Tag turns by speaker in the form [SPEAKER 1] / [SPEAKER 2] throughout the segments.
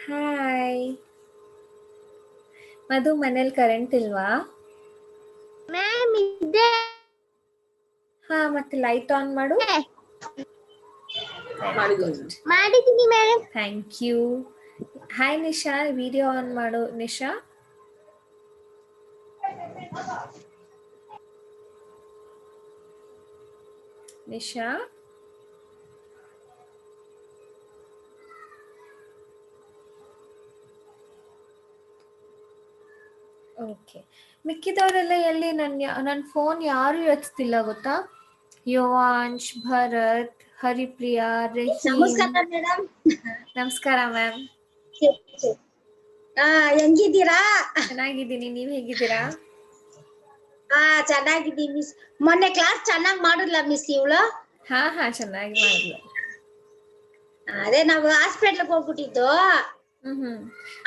[SPEAKER 1] Hi ಮಧು, ಮನೇಲಿ current ಇಲ್ವಾ?
[SPEAKER 2] Ma'am ಇದೆ.
[SPEAKER 1] ಹಾ, ಮತ್ತೆ ಲೈಟ್ ಆನ್ ಮಾಡು.
[SPEAKER 2] ಮಾಡಿದ್ದೀನಿ ma'am.
[SPEAKER 1] Thank you. Hi Nisha, video on ಮಾಡು ನಿಶಾ. ನಿಶಾ ಓಕೆ. ಮಿಕ್ಕಿದವರೆಲ್ಲ ಎಲ್ಲಿ? ನನ್ನ ಫೋನ್ ಯಾರು ಎತ್ತಿಲ್ಲ ಗೊತ್ತಾ? ಯೋವಾಂಶ್, ಭರತ್, ಹರಿಪ್ರಿಯಾ, ರಹೀಮ್.
[SPEAKER 2] ನಮಸ್ಕಾರ ಮೇಡಮ್.
[SPEAKER 1] ನಮಸ್ಕಾರ ಮ್ಯಾಮ್.
[SPEAKER 2] ಹೆಂಗಿದ್ದೀರಾ?
[SPEAKER 1] ಚೆನ್ನಾಗಿದ್ದೀನಿ, ನೀವ್ ಹೇಗಿದ್ದೀರಾ?
[SPEAKER 2] ಚೆನ್ನಾಗಿದ್ದೀನಿ ಮಿಸ್. ಮೊನ್ನೆ ಕ್ಲಾಸ್ ಚೆನ್ನಾಗಿ ಮಾಡಿದ್ಲ ಮಿಸ್ ಇವಳು?
[SPEAKER 1] ಹಾ, ಚೆನ್ನಾಗಿ ಮಾಡಿದ್ಲು.
[SPEAKER 2] ಅದೇ ನಾವು ಹಾಸ್ಪಿಟ್ಲ್ಗೆ ಹೋಗ್ಬಿಟ್ಟಿದ್ದು,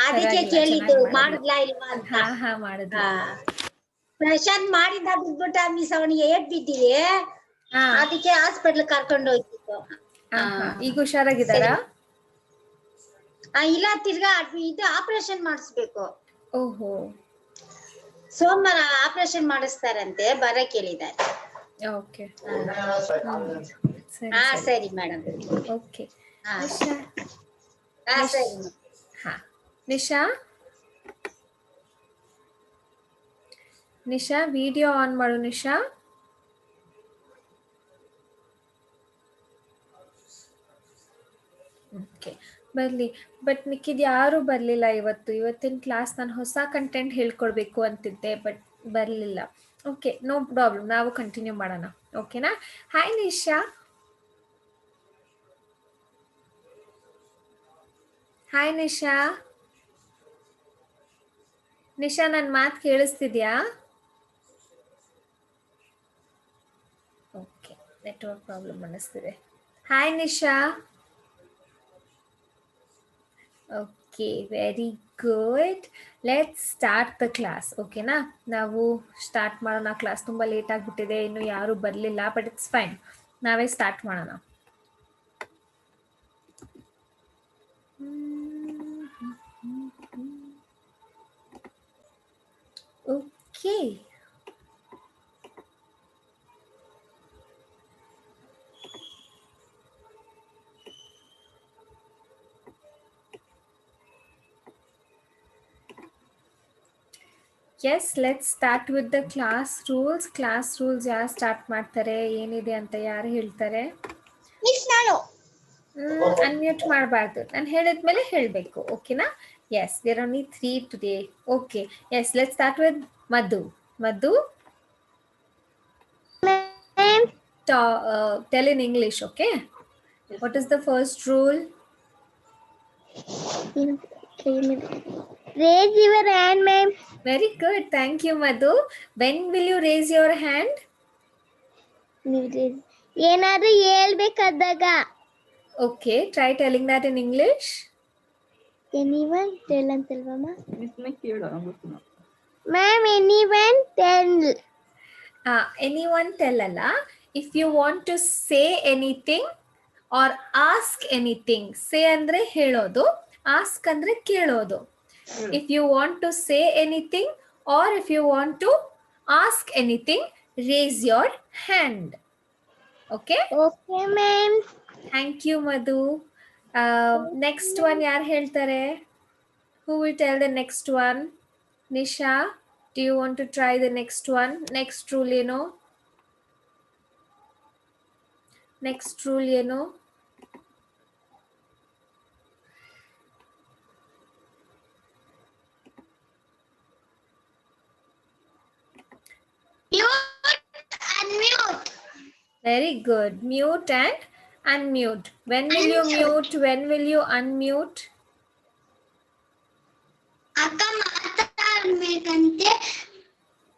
[SPEAKER 2] ಅದಕ್ಕೆ
[SPEAKER 1] ಪರವಾಗಿಲ್ಲ,
[SPEAKER 2] ಕೇಳಿದ್ದು
[SPEAKER 1] ಚೆನ್ನಾಗಿ
[SPEAKER 2] ಮಾಡಿದ್ಲಾ ಇಲ್ವಾ ಅಂತ.
[SPEAKER 1] ಹಾ ಮಾಡಿದ್ಲು.
[SPEAKER 2] ಪ್ರಶಾಂತ್ ಮಾಡಿದ್ದ ಬಿಟ್ಬಿಟ್ಟ ಮಿಸ್, ಅವನಿಗೆ ಏಟ್ ಬಿದ್ದಿದೆ, ಅದಕ್ಕೆ ಹಾಸ್ಪಿಟ್ಲ್ ಕರ್ಕೊಂಡು ಹೋಗ್ತಿದ್ದು.
[SPEAKER 1] ಈಗ ಹುಷಾರಾಗಿದ್ದಾರಾ?
[SPEAKER 2] ಇಲ್ಲ, ತಿರ್ಗಾ ಇದು ಆಪರೇಷನ್ ಮಾಡಿಸ್ಬೇಕು.
[SPEAKER 1] ಓಹೋ,
[SPEAKER 2] ಸೋಮವಾರ ಆಪರೇಷನ್ ಮಾಡಿಸ್ತಾರಂತೆ, ಬರಕ್ ಹೇಳಿದ್ದಾರೆ.
[SPEAKER 1] ಓಕೆ.
[SPEAKER 2] ಸರಿ ಮೇಡಮ್.
[SPEAKER 1] ಓಕೆ. ನಿಶಾ,
[SPEAKER 2] ಸರಿ.
[SPEAKER 1] ನಿಶಾ ನಿಶಾ ವಿಡಿಯೋ ಆನ್ ಮಾಡು ನಿಶಾ. ಓಕೆ, ಬರಲಿ. ಬಟ್ ಮಿಕ್ಕಿದ ಯಾರೂ ಬರಲಿಲ್ಲ ಇವತ್ತಿನ ಕ್ಲಾಸ್. ನಾನು ಹೊಸ ಕಂಟೆಂಟ್ ಹೇಳ್ಕೊಡ್ಬೇಕು ಅಂತಿದ್ದೆ, ಬಟ್ ಬರಲಿಲ್ಲ. ಓಕೆ, ನೋ ಪ್ರಾಬ್ಲಮ್, ನಾವು ಕಂಟಿನ್ಯೂ ಮಾಡೋಣ. ಓಕೆನಾ? ಹಾಯ್ ನಿಶಾ. ಹಾಯ್ ನಿಶಾ. ನಿಶಾ, ನನ್ನ ಮಾತು ಕೇಳಿಸ್ತಿದ್ಯಾ? ಓಕೆ, ನೆಟ್ವರ್ಕ್ ಪ್ರಾಬ್ಲಮ್ ಅನ್ನಿಸ್ತಿದೆ. Hi Nisha. Okay, very good. Let's start the class. ಓಕೆನಾ? ನಾವು ಸ್ಟಾರ್ಟ್ ಮಾಡೋಣ ಕ್ಲಾಸ್. ತುಂಬ ಲೇಟ್ ಆಗಿಬಿಟ್ಟಿದೆ, ಇನ್ನು ಯಾರೂ ಬರಲಿಲ್ಲ, ಬಟ್ ಇಟ್ಸ್ ಫೈನ್. ನಾವೇ ಸ್ಟಾರ್ಟ್ ಮಾಡೋಣ. Okay. Yes, let's start with the class rules. Class rules ಯಾರು ಸ್ಟಾರ್ಟ್ ಮಾಡ್ತಾರೆ, ಏನಿದೆ ಅಂತ ಯಾರು ಹೇಳ್ತಾರೆ? ಅನ್ಮ್ಯೂಟ್ ಮಾಡಬಾರ್ದು, ನಾನು ಹೇಳಿದ್ಮೇಲೆ ಹೇಳಬೇಕು. ಓಕೆನಾ? Yes, there are only 3 today. Okay, yes, let's start with Madhu. Madhu, tell in English, okay? What is the first rule?
[SPEAKER 2] Raise your hand, ma'am.
[SPEAKER 1] Very good, thank you Madhu. When will you raise your hand?
[SPEAKER 2] ಏನಾದ್ರು ಹೇಳ್ಬೇಕಾದಾಗ.
[SPEAKER 1] Okay, try telling that in English.
[SPEAKER 2] Anyone tell ಅಂತಲ್ವಮ್ಮ? Ma'am, anyone tell.
[SPEAKER 1] Anyone tell alla. If you want to say anything or ask anything, say andre ಹೇಳೋದು, ask andre ಕೇಳೋದು. If you want to say anything or if you want to ask anything, raise your hand. Okay?
[SPEAKER 2] Okay, ma'am.
[SPEAKER 1] Thank you Madhu. Next one ಯಾರು ಹೇಳ್ತಾರೆ? Who will tell the next one? Nisha, do you want to try the next one? Next rule ಏನು? Next rule ಏನು?
[SPEAKER 2] Mute and mute.
[SPEAKER 1] Very good. Mute and unmute. When will you mute? When will you unmute?
[SPEAKER 2] ಅಕ್ಕ ಮಾತಾಡ್ಬೇಕಂತೆ,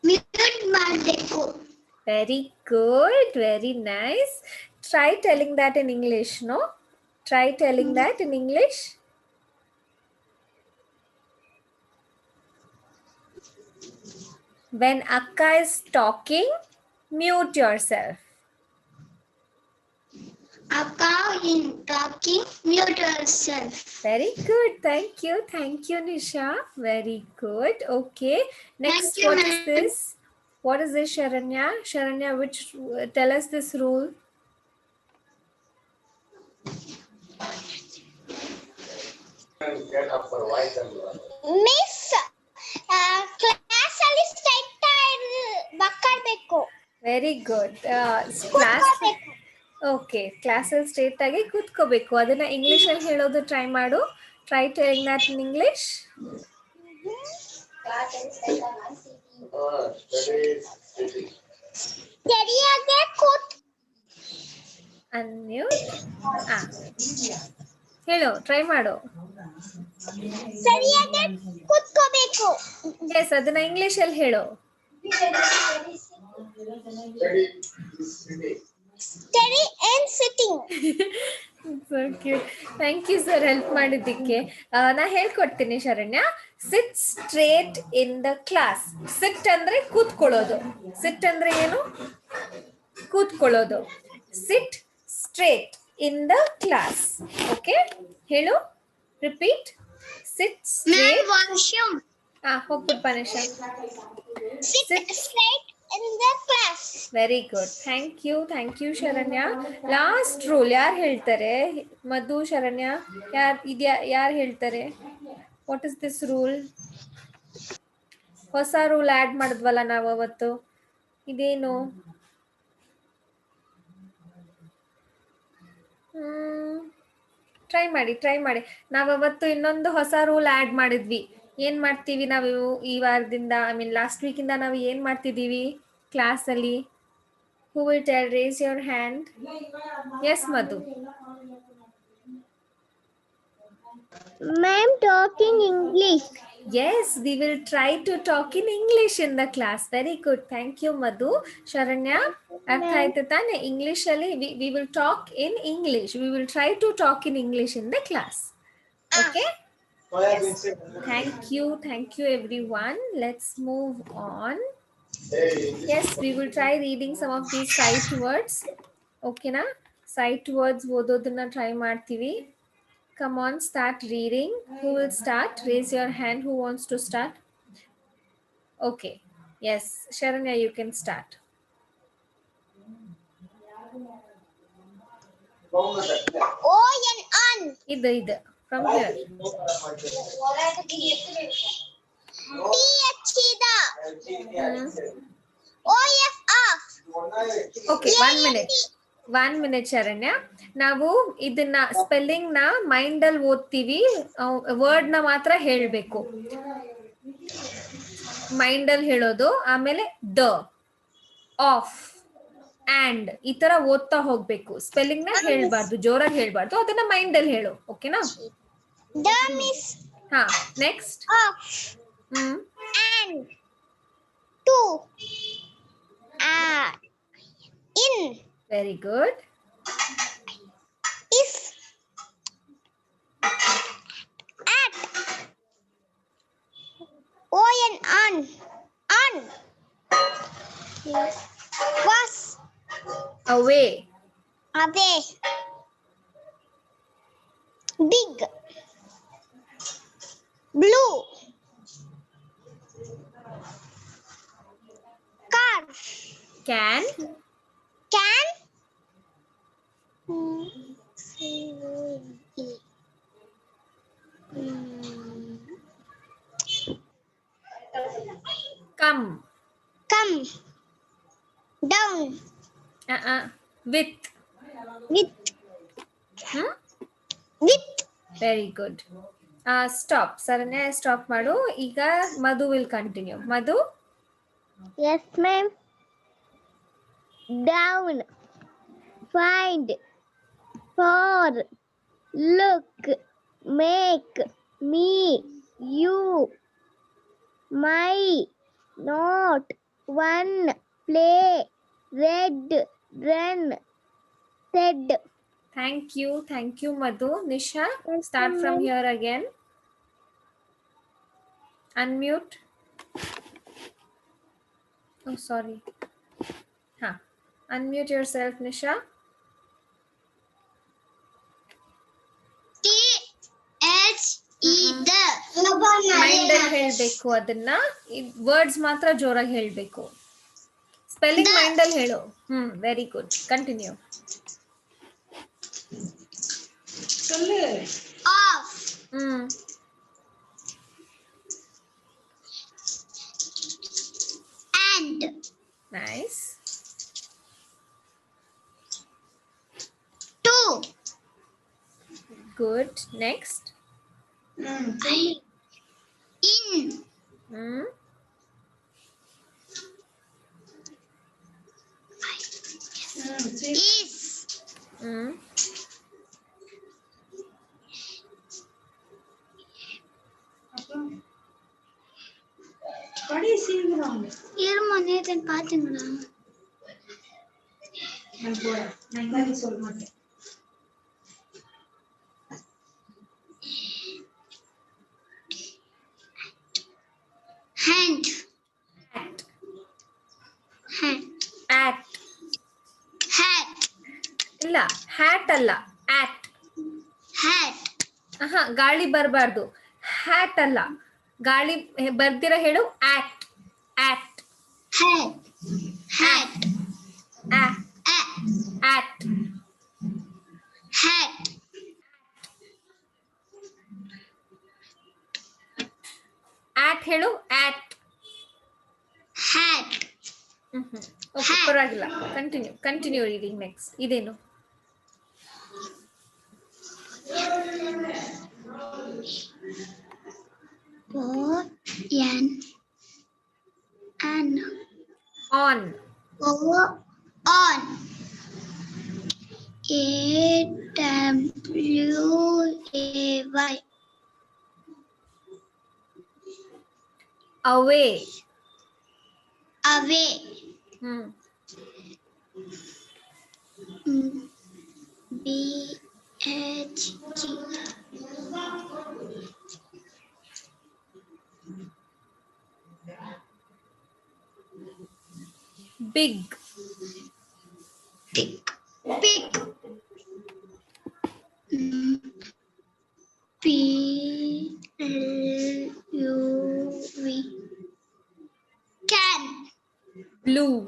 [SPEAKER 2] mute ಮಾಡಬೇಕು.
[SPEAKER 1] Very good. Very nice. Try telling that in English, no? Try telling that in English. When Akka is talking, mute yourself.
[SPEAKER 2] ಅಕ್ಕ talking, mute yourself.
[SPEAKER 1] Very good. Thank you, Nisha. Very good. Okay. Next,
[SPEAKER 2] Thank you,
[SPEAKER 1] what is
[SPEAKER 2] ma'am.
[SPEAKER 1] this? What is this, Sharanya? Sharanya, which tell us this rule.
[SPEAKER 2] Miss, class ಅಲ್ಲಿ straight ಬಕ್ಕಾಡ್ಬೇಕು.
[SPEAKER 1] Very good. Class. Okay, ಕ್ಲಾಸಲ್ಲಿ straight ಆಗಿ ಕೂತ್ಕೋಬೇಕು. ಅದನ್ನ English ಅಲ್ಲಿ ಹೇಳೋದು try ಮಾಡು. Try telling that in English.
[SPEAKER 2] ಸರಿಯಾಗಿ ಕೂತ್
[SPEAKER 1] ಅನ್ಮ್ಯೂಟ್. ಹೇಳು, ಟ್ರೈ ಮಾಡು.
[SPEAKER 2] ಸರಿಯಾಗಿ ಕೂತ್ಕೋಬೇಕು.
[SPEAKER 1] ಎಸ್, ಅದನ್ನ ಇಂಗ್ಲಿಷ್ ಅಲ್ಲಿ ಹೇಳು.
[SPEAKER 2] Steady and sitting.
[SPEAKER 1] So cute. Thank you sir, help ಮಾಡಿದ್ದಕ್ಕೆ. ನಾ ಹೇಳ್ಕೊಡ್ತೀನಿ Sharanya. Sit straight in the class. Sit ಅಂದ್ರೆ ಕೂತ್ಕೊಳ್ಳೋದು. ಸಿಟ್ ಅಂದ್ರೆ ಏನು? ಕೂತ್ಕೊಳ್ಳೋದು. Sit straight in the class. Okay, ಹೇಳು, ರಿಪೀಟ್. Sit straight. ಹೋಗ್ಬಿಟ್ಟು ಪನಿಷ.
[SPEAKER 2] Sit straight in the class.
[SPEAKER 1] Very good. Thank you Sharanya. Last rule ಯಾರು ಹೇಳ್ತಾರೆ? ಮಧು, ಶರಣ್ಯ, ಯಾರು ಹೇಳ್ತಾರೆ? What is this rule? ಹೊಸ ರೂಲ್ ಆಡ್ ಮಾಡಿದ್ವಲ್ಲ ನಾವು ಅವತ್ತು. ಇದೇನು? ಟ್ರೈ ಮಾಡಿ. ನಾವು ಅವತ್ತು ಇನ್ನೊಂದು ಹೊಸ ರೂಲ್ ಆಡ್ ಮಾಡಿದ್ವಿ. ಏನ್ ಮಾಡ್ತೀವಿ ನಾವು ಈ ವಾರದಿಂದ, ಐ ಮೀನ್ ಲಾಸ್ಟ್ ವೀಕಿಂದ ನಾವು ಏನ್ ಮಾಡ್ತಿದ್ದೀವಿ ಕ್ಲಾಸಲ್ಲಿ? Who will tell? Raise your hand. Yes, Madhu.
[SPEAKER 2] Ma'am, talking English.
[SPEAKER 1] Yes, we will try to talk in English in the class. Very good. Thank you, Madhu. Sharanya, ಅರ್ಥ ಆಯ್ತು ತಾನೆ? English ಅಲ್ಲಿ we will talk in English. We will try to talk in English in the class. Okay? Yes. Thank you everyone. Let's move on. Yes, we will try reading some of these sight words. Okay na? Sight words ಓದೋದನ್ನ try ಮಾಡ್ತೀವಿ. Come on, start reading. Who will start? Raise your hand. Who wants to start? Okay. Yes, Sharanya, you can start.
[SPEAKER 2] O-N-N.
[SPEAKER 1] Ida. From here.
[SPEAKER 2] T-H-I-D-A. O-F-F.
[SPEAKER 1] Okay, 1 minute Sharanya. ನಾವು ಇದನ್ನ spelling ನ mind ಅಲ್ಲಿ ಓದ್ತೀವಿ, word ನ ಮಾತ್ರ ಹೇಳ್ಬೇಕು. Mind ಅಲ್ಲಿ ಹೇಳೋದು, ಆಮೇಲೆ ದ, ಆಫ್, ಅಂಡ್ ಈ ತರ ಓದ್ತಾ ಹೋಗ್ಬೇಕು. ಸ್ಪೆಲ್ಲಿಂಗ್ ನ ಹೇಳ್ಬಾರ್ದು, ಜೋರಾಗಿ ಹೇಳ್ಬಾರ್ದು, ಅದನ್ನ ಮೈಂಡ್ ಅಲ್ಲಿ ಹೇಳು. ಓಕೆನಾ? ಹಾ, next.
[SPEAKER 2] And to in.
[SPEAKER 1] Very good.
[SPEAKER 2] If at on was
[SPEAKER 1] Away.
[SPEAKER 2] big blue car
[SPEAKER 1] Can. Come.
[SPEAKER 2] down
[SPEAKER 1] With.
[SPEAKER 2] with
[SPEAKER 1] Very good. Stop. Saranya, stop ಮಾಡು. ಈಗ ಮಧು will continue. Madhu.
[SPEAKER 2] Yes, ma'am. Down, find, for, look, make, me, you, my, not, one, play, read, run, said.
[SPEAKER 1] Thank you, Madhu. Nisha, start from here again. Unmute. Oh, sorry. Unmute yourself, Nisha. Mind ಅಲ್ಲಿ ಹೇಳ್ಬೇಕು ಅದನ್ನ, words ಮಾತ್ರ ಜೋರಾಗಿ ಹೇಳ್ಬೇಕು. Spelling mind ಅಲ್ಲಿ ಹೇಳು. Very good, continue.
[SPEAKER 3] Off. And.
[SPEAKER 1] Nice.
[SPEAKER 3] 2.
[SPEAKER 1] Good. Next.
[SPEAKER 3] In. Is. இரு மணியன் பாத்தீங்களா? நான் சொல்ல மாட்டேன். Hand.
[SPEAKER 1] At.
[SPEAKER 3] Hat.
[SPEAKER 1] ಇಲ್ಲ, ಹ್ಯಾಟ್ ಅಲ್ಲ, ಆಟ್.
[SPEAKER 3] Hat.
[SPEAKER 1] ಗಾಳಿ ಬರಬಾರ್ದು. ಹ್ಯಾಟ್ ಅಲ್ಲ, ಗಾಳಿ ಬರ್ದಿರ ಹೇಳು. ಆಟ್. ಆಟ್.
[SPEAKER 3] Hat. Hat.
[SPEAKER 1] ಆಟ್. ಆಟ್.
[SPEAKER 3] Hat.
[SPEAKER 1] ಆಟ್ ಹೇಳು. ಆಟ್.
[SPEAKER 3] Hat.
[SPEAKER 1] ಓಕೆ, ಪರವಾಗಿಲ್ಲ. Continue reading. ನೆಕ್ಸ್ಟ್ ಇದೇನು?
[SPEAKER 3] An.
[SPEAKER 1] On.
[SPEAKER 3] On. AWAY.
[SPEAKER 1] Away.
[SPEAKER 3] Away. BHG.
[SPEAKER 1] Big.
[SPEAKER 3] Big. PLUV. Can.
[SPEAKER 1] Blue.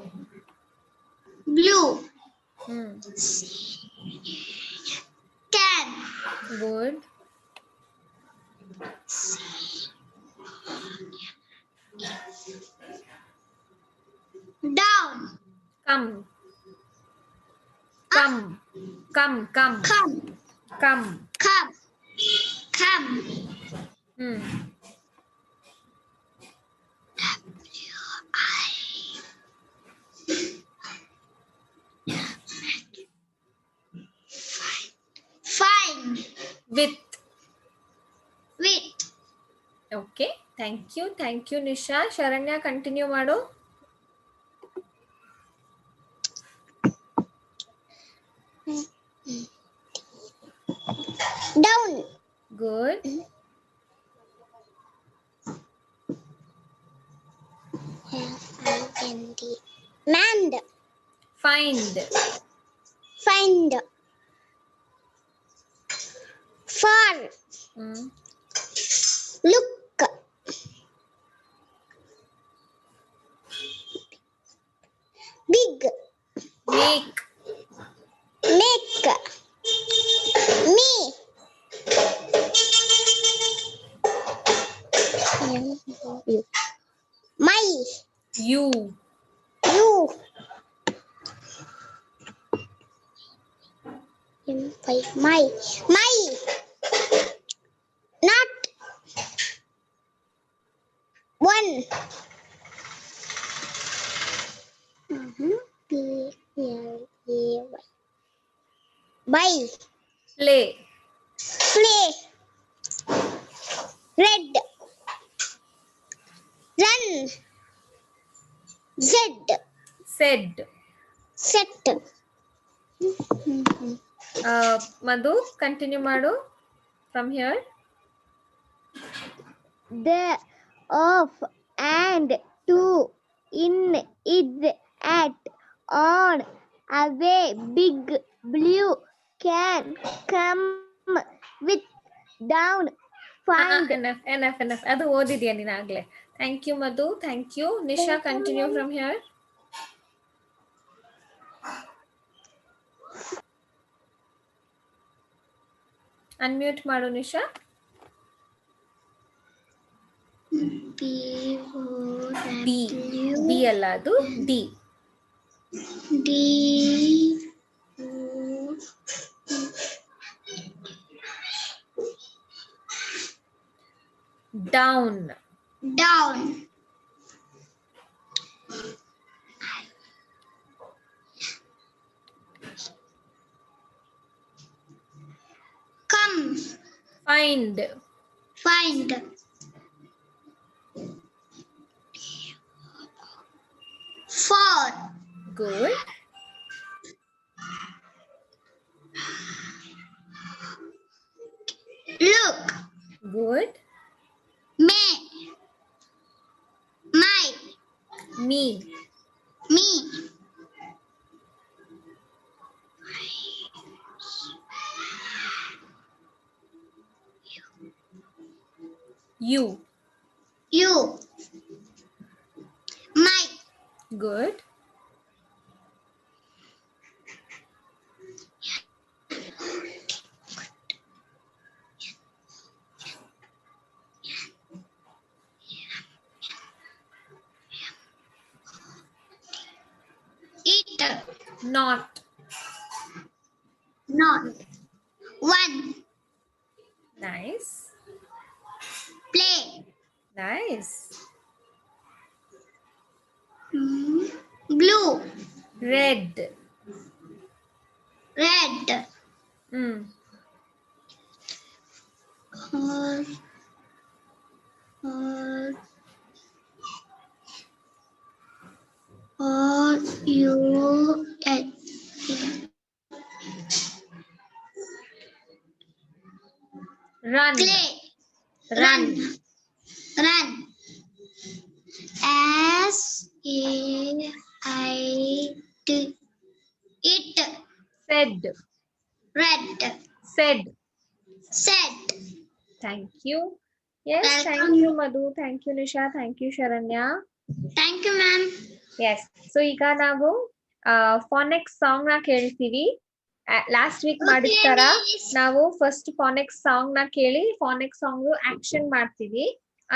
[SPEAKER 3] Can.
[SPEAKER 1] Good.
[SPEAKER 3] Down.
[SPEAKER 1] Come.
[SPEAKER 3] Fine.
[SPEAKER 1] With.
[SPEAKER 3] With.
[SPEAKER 1] Okay, thank you Nisha. Sharanya, continue ಮಾಡು.
[SPEAKER 3] Down.
[SPEAKER 1] Good.
[SPEAKER 3] Manned.
[SPEAKER 1] Find.
[SPEAKER 3] Far. Look. Big.
[SPEAKER 1] Make.
[SPEAKER 3] Me. My.
[SPEAKER 1] You.
[SPEAKER 3] My. Not. One. P-L-A-Y. By.
[SPEAKER 1] Play.
[SPEAKER 3] Red. Run. Z.
[SPEAKER 1] Said.
[SPEAKER 3] Set.
[SPEAKER 1] Madhu, continue ಮಾಡು from here.
[SPEAKER 3] The, of, and, to, in, is, at, on, away, big, blue, can, come, with, down, find.
[SPEAKER 1] Enough ಅದು ಓದಿದ್ಯಾ ನೀನ್ ಆಗ್ಲೇ. Thank you Madhu, thank you. Nisha, continue from here. Unmute ಮಾಡು Nisha. B ಅಲ್ಲ, ಅದು D. Down.
[SPEAKER 3] Come.
[SPEAKER 1] Find.
[SPEAKER 3] For.
[SPEAKER 1] Good.
[SPEAKER 3] Look.
[SPEAKER 1] Good.
[SPEAKER 3] May. My.
[SPEAKER 1] Me.
[SPEAKER 3] Me.
[SPEAKER 1] You.
[SPEAKER 3] You. My.
[SPEAKER 1] Good.
[SPEAKER 3] It.
[SPEAKER 1] Not.
[SPEAKER 3] Not. One.
[SPEAKER 1] Nice.
[SPEAKER 3] Play.
[SPEAKER 1] Nice.
[SPEAKER 3] Blue.
[SPEAKER 1] Red.
[SPEAKER 3] Red.
[SPEAKER 1] Run.
[SPEAKER 3] Clay.
[SPEAKER 1] Run.
[SPEAKER 3] Run. S-A-I-D. It.
[SPEAKER 1] Said.
[SPEAKER 3] Red.
[SPEAKER 1] Said.
[SPEAKER 3] Set.
[SPEAKER 1] Thank you. Yes,
[SPEAKER 3] Welcome.
[SPEAKER 1] Thank you Madhu, thank you Nisha, thank you Sharanya.
[SPEAKER 3] Thank you, ma'am.
[SPEAKER 1] Yes, so ಈಗ ನಾವು ಫಾನೆಕ್ಸ್ song ನ ಕೇಳ್ತೀವಿ. Last week ಮಾಡಿದ ತರ ನಾವು first ಫಾನೆಕ್ಸ್ song ನ ಕೇಳಿ ಫಾನೆಕ್ಸ್ song action ಮಾಡ್ತೀವಿ.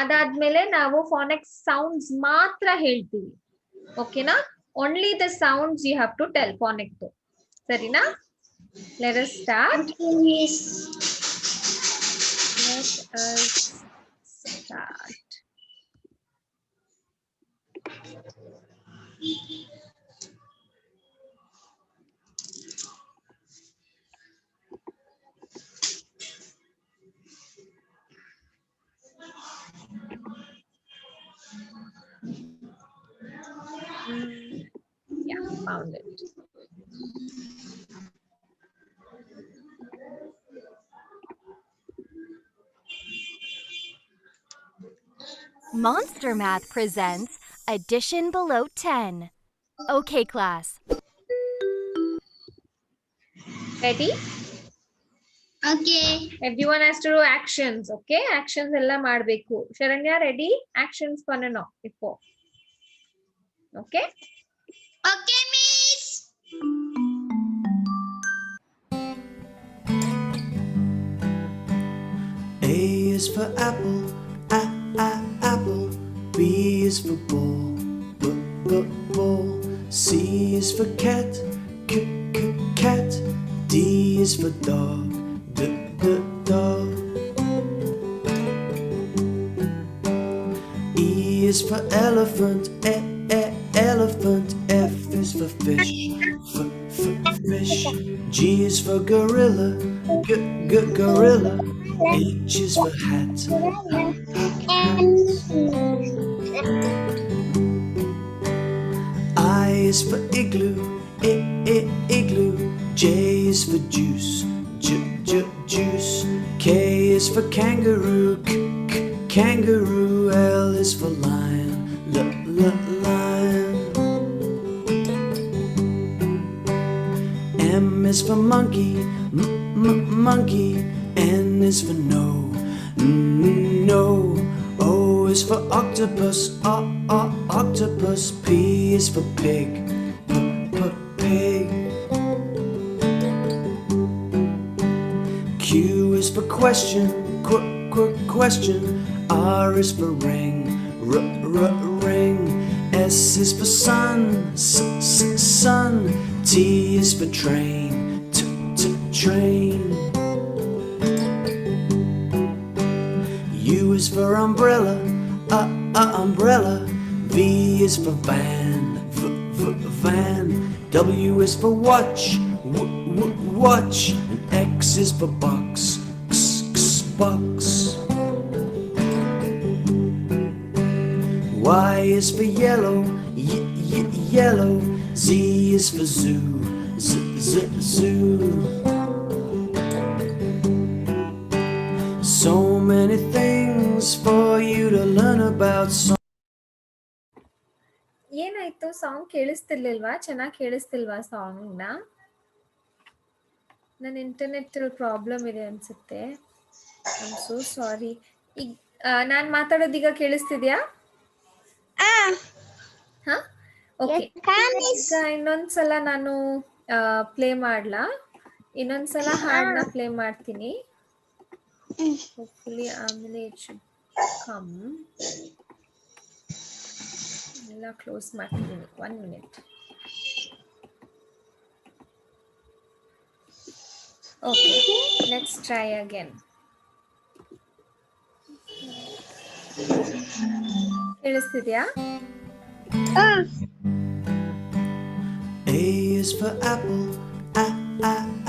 [SPEAKER 1] ಅದಾದ್ಮೇಲೆ ನಾವು ಫಾನೆಕ್ಸ್ ಸೌಂಡ್ಸ್ ಮಾತ್ರ ಹೇಳ್ತೀವಿ. ಓಕೆನಾ? Only the sounds you have to tell phonics. ಸರಿನಾ? Let us start. Yeah, found it.
[SPEAKER 4] Monster Math presents Addition Below 10. Okay, class.
[SPEAKER 1] Ready?
[SPEAKER 3] Okay.
[SPEAKER 1] Everyone has to do actions. Okay, actions ella ಮಾಡಬೇಕು. Sharanya, ready? Actions பண்ணனும் இப்போ. Okay?
[SPEAKER 3] Okay, miss.
[SPEAKER 5] A is for apple, apple. B is for ball, ball. C is for cat, cat. D is for dog, dog. E is for elephant, elephant. F is for fish, fish. G is for gorilla, gorilla. H is for hat. I is for igloo, igloo. J is for juice, juice. K is for kangaroo, kangaroo. L is for lion, lion. M is for monkey, monkey. N is for No. O is for octopus, octopus. P is for pig, pig. Q is for question, question. R is for ring, ring. S is for sun, sun. T is for train, train. U is for umbrella, umbrella. V is for van, van. W is for watch, watch. And X is for box, box. Y is for yellow, yellow. Z is for zoo, zoo. So many things for you to learn about.
[SPEAKER 1] ಏನಾಯ್ತು? Song ಕೇಳಿಸ್ತಿರ್ಲಿಲ್ವಾ? ಚೆನ್ನಾಗಿ ಕೇಳಿಸ್ತಿಲ್ವಾ ಸಾಂಗ್ನ? ನನ್ನ internet problem ಇದೆ ಅನ್ಸುತ್ತೆ. I am so sorry. ಈಗ ನಾನು ಮಾತಾಡೋದೀಗ ಕೇಳಿಸ್ತಿದ್ಯಾ? ಹಾ, ಓಕೆ. ಈಗ ಇನ್ನೊಂದ್ಸಲ ನಾನು ಪ್ಲೇ ಮಾಡ್ಲಾ? ಇನ್ನೊಂದ್ಸಲ ಹಾಡನ್ನ ಪ್ಲೇ ಮಾಡ್ತೀನಿ. ಹೋಪ್ಫುಲಿ ಆಮೇಲೆ ಇಟ್ ಶುಡ್ ಕಮ್. ಎಲ್ಲ ಕ್ಲೋಸ್ ಮಾಡ್ತೀನಿ. 1 minute. Okay, let's try again. ಕೇಳಿಸ್ತಿದ್ಯಾ?
[SPEAKER 5] A is for apple,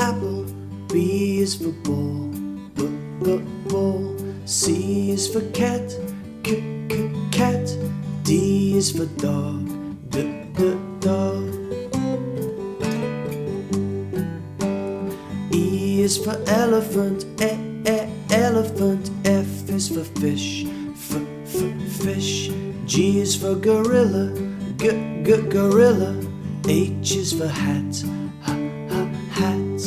[SPEAKER 5] apple. B is for ball, ball. C is for cat, cat. D is for dog, dog. E is for elephant, elephant. F is for fish, fish. G is for gorilla, gorilla. H is for hat, hat.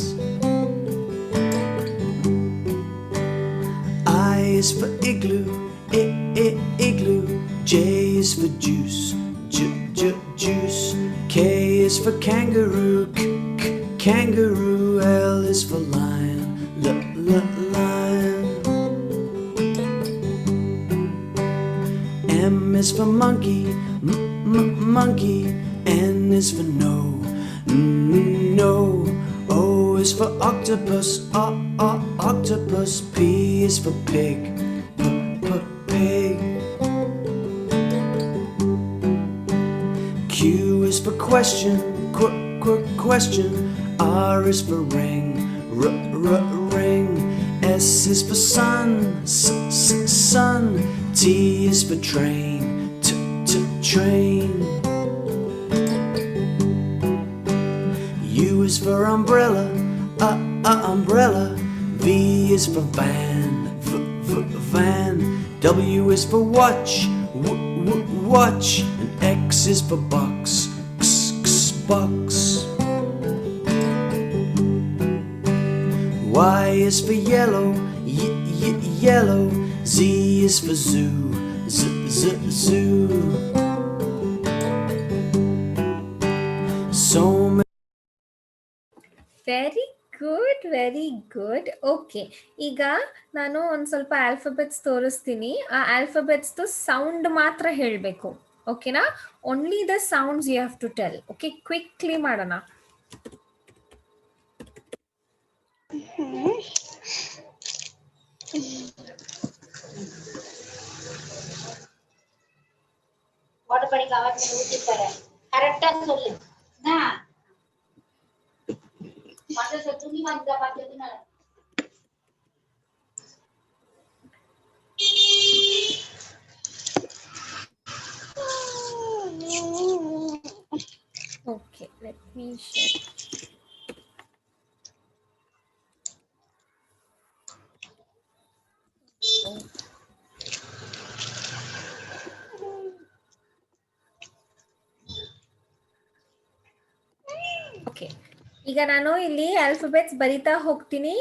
[SPEAKER 5] I is for igloo, igloo. J is for juice, juice. K is for kangaroo, kangaroo. L is for lion, lion. M is for monkey, monkey. N is for no, no. O is for octopus, octopus. P is for pig, pig. Q is for question, question. R is for ring, ring. S is for sun, sun. T is for train, train. U is for umbrella, umbrella. V is for van, van. W is for watch, watch. And X is for box, box. Y is for yellow, yellow. Z is for zoo, zoo. So many.
[SPEAKER 1] Very good, very good. Okay, ಈಗ ನಾನು ಒಂದು ಸ್ವಲ್ಪ alphabets ತೋರಿಸ್ತೀನಿ. ಆ ಆಲ್ಫಾಬೆಟ್ಸ್ದು sound ಮಾತ್ರ ಹೇಳಬೇಕು. ಓಕೆನಾ? Only the sounds you have to tell. Okay, quickly ಮಾಡೋಣ.
[SPEAKER 2] ஓட்டப்படிக்கு அவர்களை ஊத்திப்பாரு. கரெக்டா சொல்லு. மற்ற துணி வாங்கி பார்த்ததுனால
[SPEAKER 1] Okay, let me share. Okay, ಈಗ ನಾನು ಇಲ್ಲಿ ಆಲ್ಫಾಬೆಟ್ಸ್ ಬರಿತಾ ಹೋಗ್ತೀನಿ,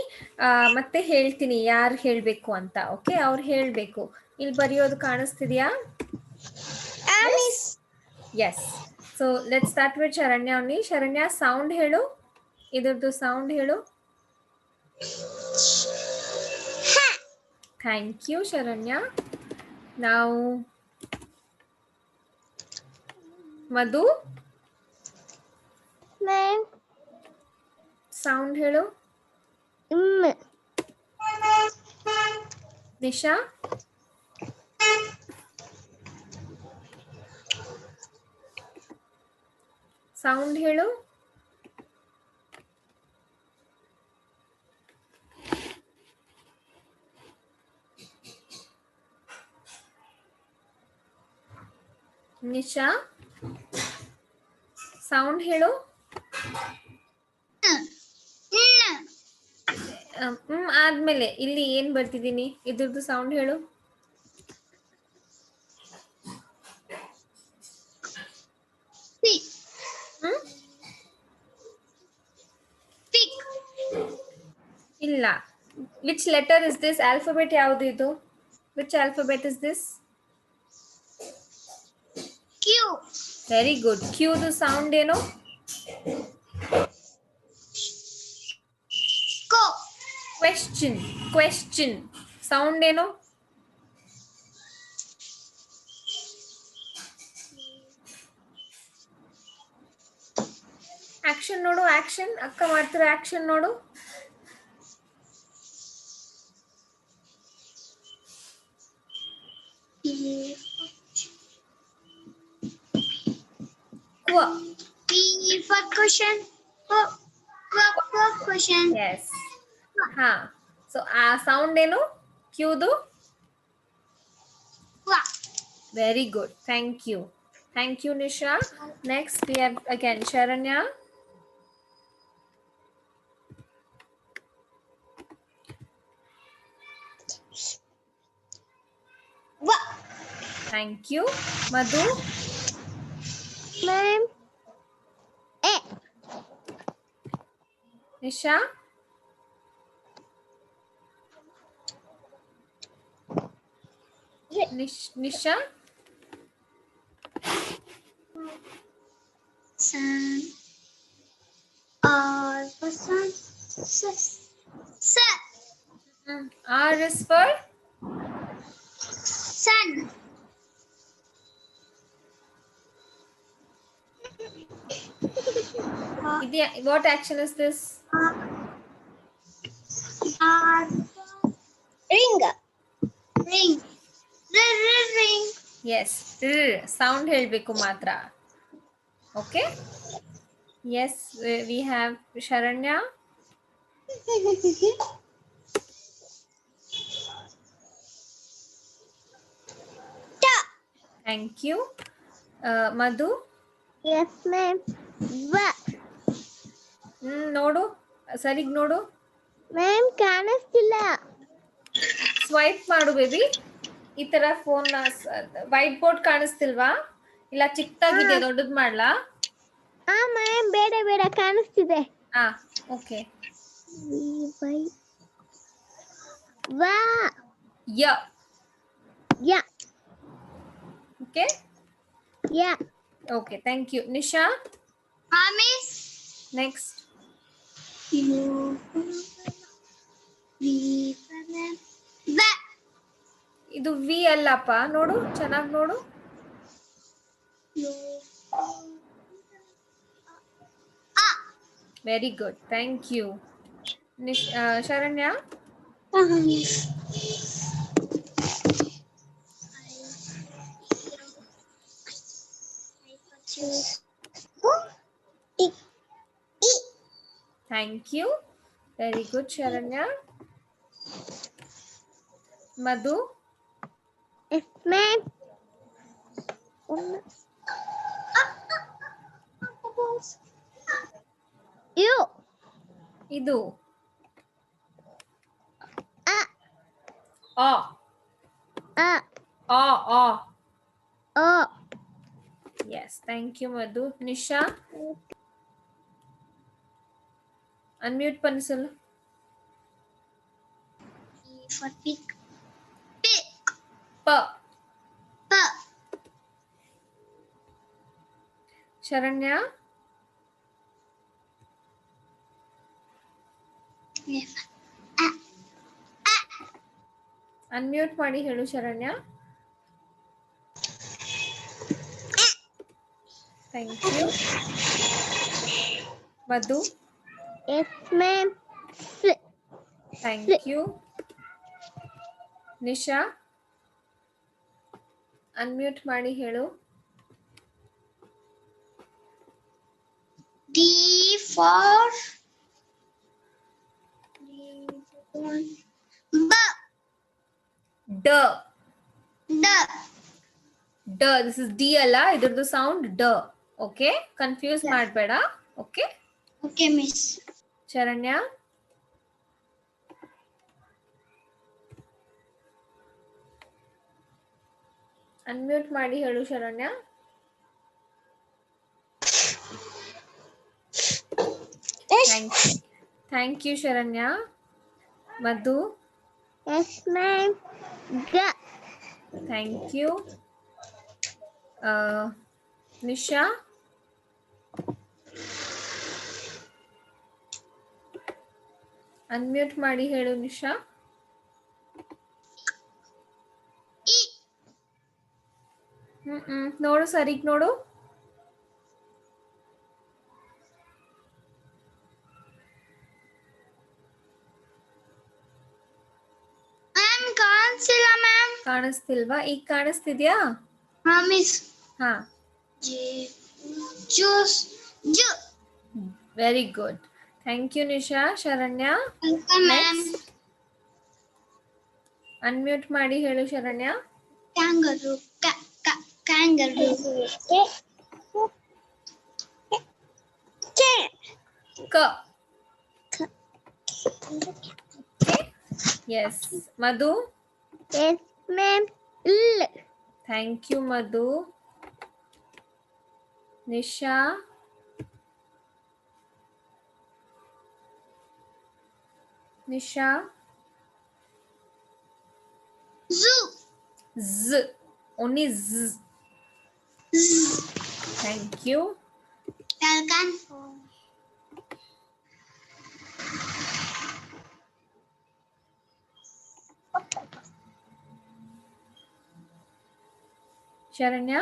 [SPEAKER 1] ಮತ್ತೆ ಹೇಳ್ತೀನಿ ಯಾರು ಹೇಳಬೇಕು ಅಂತ. ಓಕೆ, ಅವ್ರು ಹೇಳಬೇಕು. ಇಲ್ಲಿ ಬರೆಯೋದು ಕಾಣಿಸ್ತಿದ್ಯಾ? Yes. So let start with Sharanya only. Sharanya, sound ಹೇಳು, ಇದ್ರದ್ದು ಸೌಂಡ್ ಹೇಳು. Thank you Sharanya. ನಾವು ಮಧು,
[SPEAKER 6] ಮ್ಯಾಮ್
[SPEAKER 1] ಸೌಂಡ್ ಹೇಳು. ನಿಶಾ, ಸೌಂಡ್ ಹೇಳು. ನಿಶಾ, ಸೌಂಡ್ ಹೇಳು. ಆದ್ಮೇಲೆ ಇಲ್ಲಿ ಏನ್ ಬರ್ತಿದ್ದೀನಿ ಇದ್ರದ್ದು ಸೌಂಡ್ ಹೇಳು. ಇಲ್ಲ. Which letter is this? Alphabet ಯಾವುದು ಇದು? Which alphabet is this?
[SPEAKER 3] Q.
[SPEAKER 1] Very good. ಕ್ಯೂದು ಸೌಂಡ್ ಏನು?
[SPEAKER 3] Co.
[SPEAKER 1] ಕ್ವೆಶ್ಚನ್. ಕ್ವೆಶ್ಚನ್ ಸೌಂಡ್ ಏನು? ಆಕ್ಷನ್ ನೋಡು. ಆಕ್ಷನ್ ಅಕ್ಕ ಮಾಡ್ತಿರೋ ಆಕ್ಷನ್ ನೋಡು. ಕ್ವ.
[SPEAKER 3] P for question. For question.
[SPEAKER 1] Yes. ಹಾ, ಸೊ ಆ ಸೌಂಡ್ ಏನು ಕ್ಯೂದು?
[SPEAKER 3] Qua.
[SPEAKER 1] Very good. Thank you. Thank you Nisha. Next we have again Sharanya.
[SPEAKER 3] Va.
[SPEAKER 1] Thank you. Madhu,
[SPEAKER 6] ma'am ಎ
[SPEAKER 1] Nisha, Nisha,
[SPEAKER 3] Sun. R for sun. Sun.
[SPEAKER 1] R is for
[SPEAKER 3] Sun.
[SPEAKER 1] what action is this?
[SPEAKER 3] R.
[SPEAKER 2] ring.
[SPEAKER 3] Ring. Ring.
[SPEAKER 1] Yes. Sound ಹೇಳಬೇಕು ಮಾತ್ರ. Okay. Yes, we have Sharanya. Thank you. Madhu,
[SPEAKER 6] yes ma'am ವ
[SPEAKER 1] ನೋಡು, ಸರಿಗ್ ನೋಡು.
[SPEAKER 6] Ma'am ಕಾಣಿಸ್ತಿಲ್ಲ.
[SPEAKER 1] Swipe ಮಾಡು baby. ಈ ತರ ಫೋನ್ ವೈಟ್ ಬೋರ್ಡ್ ಕಾಣಿಸ್ತಿಲ್ವಾ? ಇಲ್ಲ ಚಿಕ್ಕದಾಗಿದೆಯಾ? ದೊಡ್ಡದ್ ಮಾಡ್ಲಾ?
[SPEAKER 6] ಆ ಮ್ಯಾಮ್ ಬೇಡ ಬೇಡ ಕಾಣಿಸ್ತಿದೆ.
[SPEAKER 1] ಓಕೆ.
[SPEAKER 6] ವಾ
[SPEAKER 1] ಯ.
[SPEAKER 6] ಯ
[SPEAKER 1] ಓಕೆ.
[SPEAKER 6] ಯ
[SPEAKER 1] okay, thank you. Nisha,
[SPEAKER 3] Miss.
[SPEAKER 1] Next.
[SPEAKER 3] U. V for va.
[SPEAKER 1] ಇದು ವಿ ಅಲ್ಲಪ್ಪ, ನೋಡು ಚೆನ್ನಾಗಿ ನೋಡು.
[SPEAKER 3] U.
[SPEAKER 1] Very good. Thank you. Sharanya, thank you. Very good Sharanya. Madhu,
[SPEAKER 6] yes ma'am U
[SPEAKER 1] ಇದು
[SPEAKER 6] ಅ
[SPEAKER 1] ಆ
[SPEAKER 6] ಅ
[SPEAKER 1] ಆ ಆ.
[SPEAKER 6] Oh
[SPEAKER 1] yes, thank you Madhu. Nisha, unmute ಪನ್ಸಲ್.
[SPEAKER 3] P for pig. Pig.
[SPEAKER 1] ಪ.
[SPEAKER 3] P.
[SPEAKER 1] ಶರಣ್ಯ.
[SPEAKER 3] F.
[SPEAKER 1] ಅನ್ಮ್ಯೂಟ್ ಮಾಡಿ ಹೇಳು Sharanya. Thank you. Madhu.
[SPEAKER 6] Yes, ma'am.
[SPEAKER 1] Thank you. Nisha unmute ಮಾಡಿ ಹೇಳು.
[SPEAKER 3] D for B.
[SPEAKER 1] ಡ.
[SPEAKER 3] D.
[SPEAKER 1] ಡ. ದಿಸ್ ಇಸ್ ಡಿ ಅಲ್ಲ, ಇದ್ರದ್ದು ಸೌಂಡ್ ಡ. ಓಕೆ, ಕನ್ಫ್ಯೂಸ್ ಮಾಡಬೇಡ. Okay.
[SPEAKER 3] Okay, miss.
[SPEAKER 1] Sharanya. Unmute ಮಾಡಿ ಹೇಳು Sharanya. Thank you Sharanya. Madhu.
[SPEAKER 6] Yes, ma'am. G.
[SPEAKER 1] Thank you. Nisha. Unmute ಮಾಡಿ ಹೇಳು ನಿಶಾ.
[SPEAKER 3] E.
[SPEAKER 1] ನೋಡು ಸರಿಗ್ ನೋಡು.
[SPEAKER 3] Ma'am, ಕಾಣಿಸಿಲ್ಲ ma'am.
[SPEAKER 1] ಕಾಣಿಸ್ತಿಲ್ವಾ? ಈಗ ಕಾಣಿಸ್ತಿದ್ಯಾ?
[SPEAKER 3] ಹಾ ಮಿಸ್.
[SPEAKER 1] ಹಾ,
[SPEAKER 3] ಜ್ಯೂಸ್. ಜು.
[SPEAKER 1] Very good. Thank you Nisha. Sharanya.
[SPEAKER 3] Ma'am.
[SPEAKER 1] Unmute ಮಾಡಿ ಹೇಳು ಶರಣ್ಯ.
[SPEAKER 3] ಕ್ಯಾಂಗರು. ಕ್ಯಾಂಗರು.
[SPEAKER 1] ಕ. Yes. Madhu.
[SPEAKER 6] Yes, ma'am. L.
[SPEAKER 1] Thank you Madhu. Nisha. Nisha.
[SPEAKER 3] ಝು.
[SPEAKER 1] ಝ್. ಓನ್ಲಿ ಝ್. Thank you.
[SPEAKER 3] Welcome.
[SPEAKER 1] Sharanya.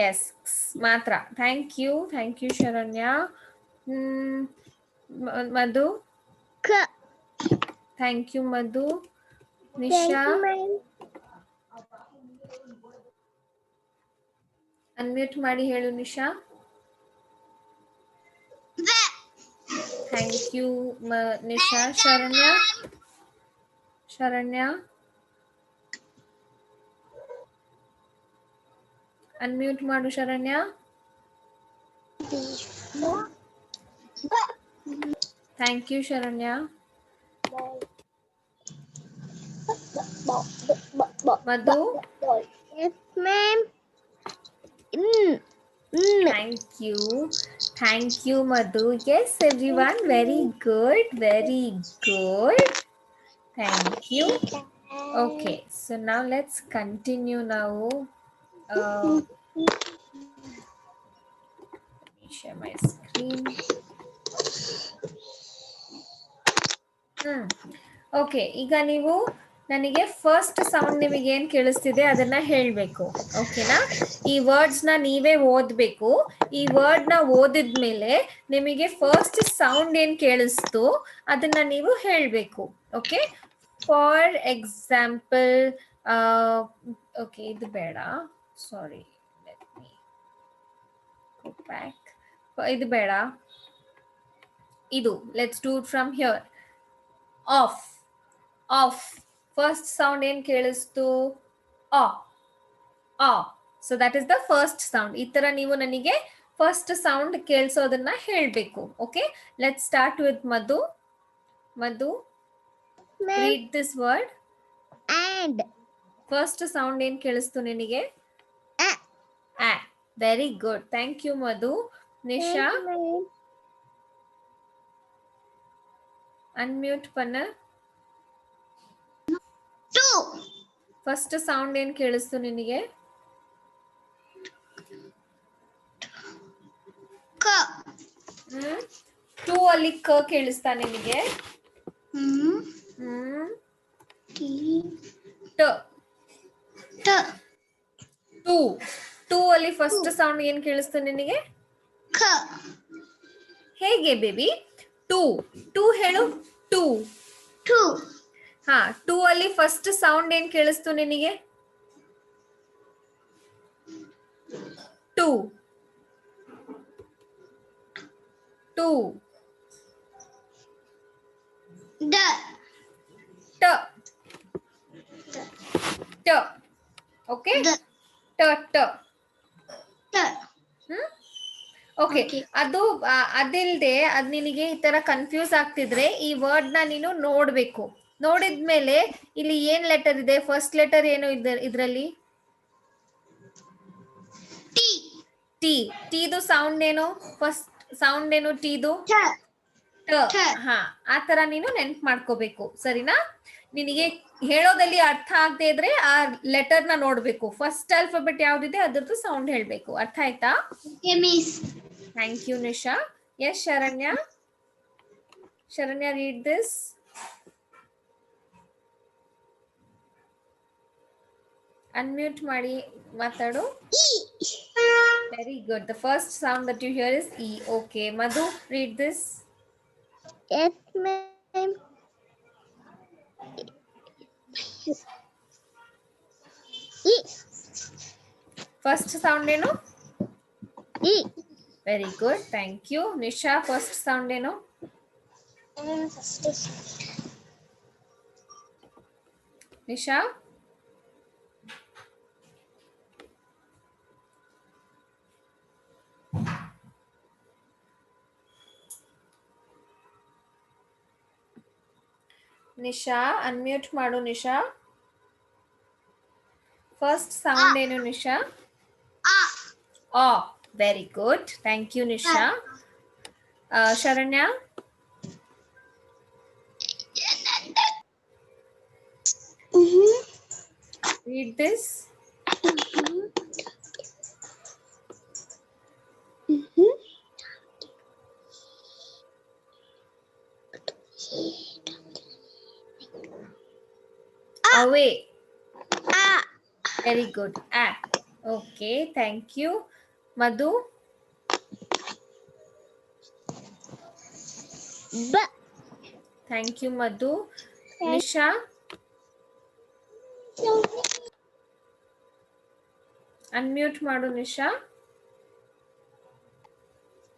[SPEAKER 1] Yes, ಮಾತ್ರ. Thank you Sharanya. Madhu.
[SPEAKER 6] K.
[SPEAKER 1] Thank you Madhu.
[SPEAKER 6] Thank
[SPEAKER 1] Nisha.
[SPEAKER 6] you, ma'am.
[SPEAKER 1] Unmute ಮಾಡಿ ಹೇಳು Nisha. Thank you Nisha. Sharanya. Unmute ಮಾಡು Sharanya. Thank you Sharanya. Madhu.
[SPEAKER 6] Yes, ma'am.
[SPEAKER 1] Thank you Madhu. Yes everyone, very good. Thank you. Okay, so now let's continue now. Let me share my screen. Okay, ಈಗ ನೀವು ನನಗೆ first sound ನಿಮಗೆ ಏನ್ ಕೇಳಿಸ್ತಿದೆ ಅದನ್ನ ಹೇಳ್ಬೇಕು. ಓಕೆನಾ? ಈ ವರ್ಡ್ಸ್ ನ ನೀವೇ ಓದ್ಬೇಕು. ಈ ವರ್ಡ್ ನ ಓದಿದ್ಮೇಲೆ ನಿಮಗೆ ಫಸ್ಟ್ ಸೌಂಡ್ ಏನ್ ಕೇಳಿಸ್ತು ಅದನ್ನ ನೀವು ಹೇಳ್ಬೇಕು. ಓಕೆ, ಫಾರ್ ಎಕ್ಸಾಂಪಲ್, ಓಕೆ ಇದು ಬೇಡ, sorry, let me go back. ಇದು ಬೇಡ, ಇದು let's do it from here. Off. First sound ಏನ್ ಕೇಳಿಸ್ತು? ಆ. So that is the first sound. ಈ ತರ ನೀವು ನನಗೆ ಫಸ್ಟ್ ಸೌಂಡ್ ಕೇಳಿಸೋದನ್ನ ಹೇಳ್ಬೇಕು. Okay, let start with Madhu. Madhu,
[SPEAKER 6] Ma'am.
[SPEAKER 1] Read this word.
[SPEAKER 6] And.
[SPEAKER 1] First sound ಏನ್ ಕೇಳಿಸ್ತು ನಿನಗೆ?
[SPEAKER 6] A.
[SPEAKER 1] ಆ. Very good, thank you Madhu. Nisha,
[SPEAKER 6] Thank you, ma'am.
[SPEAKER 1] Unmute ಪನ್ನ.
[SPEAKER 3] 2.
[SPEAKER 1] ಫಸ್ಟ್ ಸೌಂಡ್ ಏನ್ ಕೇಳಿಸ್ತು ನಿನಗೆ?
[SPEAKER 3] K.
[SPEAKER 1] 2 ಅಲ್ಲಿ ಕ ಕೇಳಿಸ್ತಾ ನಿನಗೆ?
[SPEAKER 3] T.
[SPEAKER 1] ಟ.
[SPEAKER 3] T.
[SPEAKER 1] 2 ಅಲ್ಲಿ ಫಸ್ಟ್ ಸೌಂಡ್ ಏನ್ ಕೇಳಿಸ್ತು ನಿನಗೆ?
[SPEAKER 3] K.
[SPEAKER 1] ಹೇಗೆ ಬೇಬಿ? 2 ಹೇಳು. 2.
[SPEAKER 3] 2.
[SPEAKER 1] ಹಾ, 2 ಅಲ್ಲಿ ಫಸ್ಟ್ ಸೌಂಡ್ ಏನ್ ಕೇಳಿಸ್ತು ನಿನಗೆ? 2. 2.
[SPEAKER 3] D.
[SPEAKER 1] ಟ. ಟ. Okay,
[SPEAKER 3] D.
[SPEAKER 1] ಟ ಟ.
[SPEAKER 3] T.
[SPEAKER 1] Okay,
[SPEAKER 3] Okay.
[SPEAKER 1] ಅದು ಅದಿಲ್ದೆ ಅದ್ ನಿನಗೆ ಈ ತರ ಕನ್ಫ್ಯೂಸ್ ಆಗ್ತಿದ್ರೆ ಈ ವರ್ಡ್ ನ ನೀನು ನೋಡ್ಬೇಕು. ನೋಡಿದ್ಮೇಲೆ ಇಲ್ಲಿ ಏನ್ ಲೆಟರ್ ಇದೆ? ಫಸ್ಟ್ ಲೆಟರ್ ಏನು ಇದ್ರಲ್ಲಿ?
[SPEAKER 3] T.
[SPEAKER 1] ಟಿ. ಟೀದು ಸೌಂಡ್ ಏನು? ಫಸ್ಟ್ ಸೌಂಡ್ ಏನು ಟೀದು?
[SPEAKER 3] T.
[SPEAKER 1] ಟ.
[SPEAKER 3] ಟ.
[SPEAKER 1] ಹಾ, ಆ ತರ ನೀನು ನೆನ್ಪ್ ಮಾಡ್ಕೋಬೇಕು, ಸರಿನಾ? ನಿನಗೆ ಹೇಳೋದಲ್ಲಿ ಅರ್ಥ ಆಗದೆ ಇದ್ರೆ ಆ ಲೆಟರ್ ನ ನೋಡ್ಬೇಕು. ಫಸ್ಟ್ ಆಲ್ಫಾಬೆಟ್ ಯಾವ್ದಿದೆ ಅದ್ರದ್ದು ಸೌಂಡ್ ಹೇಳ್ಬೇಕು. ಅರ್ಥ ಆಯ್ತಾ?
[SPEAKER 3] Okay, miss.
[SPEAKER 1] Thank you Nisha. Yes Sharanya. Sharanya, read this. Unmute ಮಾಡಿ ಮಾತಾಡು.
[SPEAKER 3] E.
[SPEAKER 1] Very good. The first sound that you hear is E. Okay, Madhu, read this.
[SPEAKER 6] Yes, ma'am. E.
[SPEAKER 1] First sound ಏನು?
[SPEAKER 6] E.
[SPEAKER 1] Very good, thank you. Nisha, first sound ಏನು? Nisha, Nisha unmute ಮಾಡು. Nisha, first sound ಏನು Nisha?
[SPEAKER 3] A.
[SPEAKER 1] ಆ. Very good, thank you Nisha. Sharanya, read this. Away.
[SPEAKER 6] A.
[SPEAKER 1] Very good. Ah. Okay, thank you. Madhu,
[SPEAKER 6] B.
[SPEAKER 1] thank you Madhu. Nisha, unmute ಮಾಡು Nisha.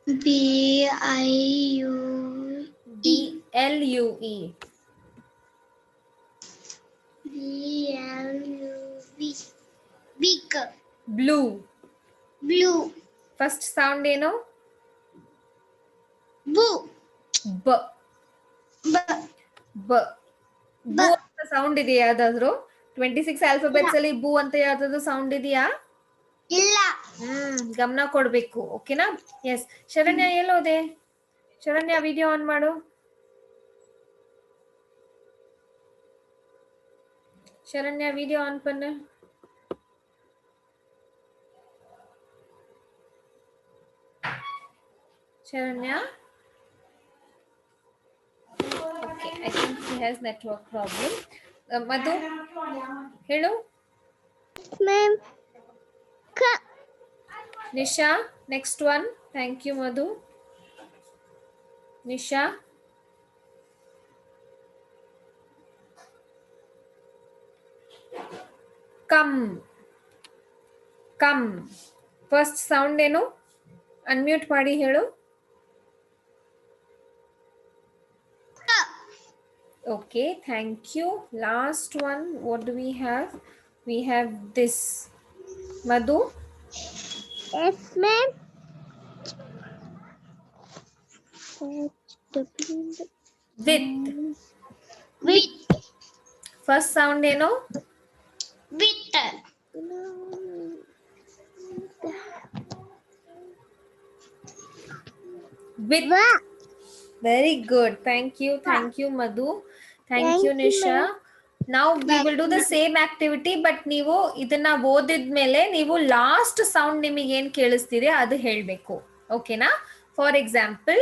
[SPEAKER 3] B. I. U.
[SPEAKER 1] BLUE.
[SPEAKER 3] B. L. U. V. Big.
[SPEAKER 1] Blue.
[SPEAKER 3] Blue.
[SPEAKER 1] First sound ಏನು?
[SPEAKER 3] Boo.
[SPEAKER 1] B.
[SPEAKER 3] B.
[SPEAKER 1] B. ಬೂ ಅಂತ sound ಇದೆಯಾ ಯಾವ್ದಾದ್ರು? 26 alphabets ಅಲ್ಲಿ ಬೂ ಅಂತ ಯಾವ್ದಾದ್ರು sound ಇದೆಯಾ?
[SPEAKER 3] ಇಲ್ಲ.
[SPEAKER 1] ಗಮನ ಕೊಡ್ಬೇಕು. ಓಕೆನಾ? ಎಸ್. ಶರಣ್ಯ ಎಲ್ಲೋದೆ? ಶರಣ್ಯ, ವಿಡಿಯೋ ಆನ್ ಮಾಡು. ಶರಣ್ಯ, ವಿಡಿಯೋ ಆನ್ ಪನ್ನು. Sharanya, okay, I think he has network problem. Madhu, ಹೇಳು.
[SPEAKER 6] Ma'am. K.
[SPEAKER 1] Nisha, next one. Thank you, Madhu. Nisha. Come. Come. First sound ಏನು? Unmute ಮಾಡಿ ಹೇಳು. Okay, thank you. Last one, what do we have? We have this. Madhu?
[SPEAKER 6] Yes, ma'am.
[SPEAKER 1] With.
[SPEAKER 3] With.
[SPEAKER 1] First sound ಏನು?
[SPEAKER 3] With.
[SPEAKER 1] With. Very good. Thank you, Madhu. Thank you, Nisha. Now we will do the same activity, but ನೀವು ಇದನ್ನ ಓದಿದ್ಮೇಲೆ ನೀವು last sound ನಿಮಗೆ ಏನ್ ಕೇಳಿಸ್ತಿದೆ ಅದು ಹೇಳ್ಬೇಕು. ಓಕೆನಾ? For example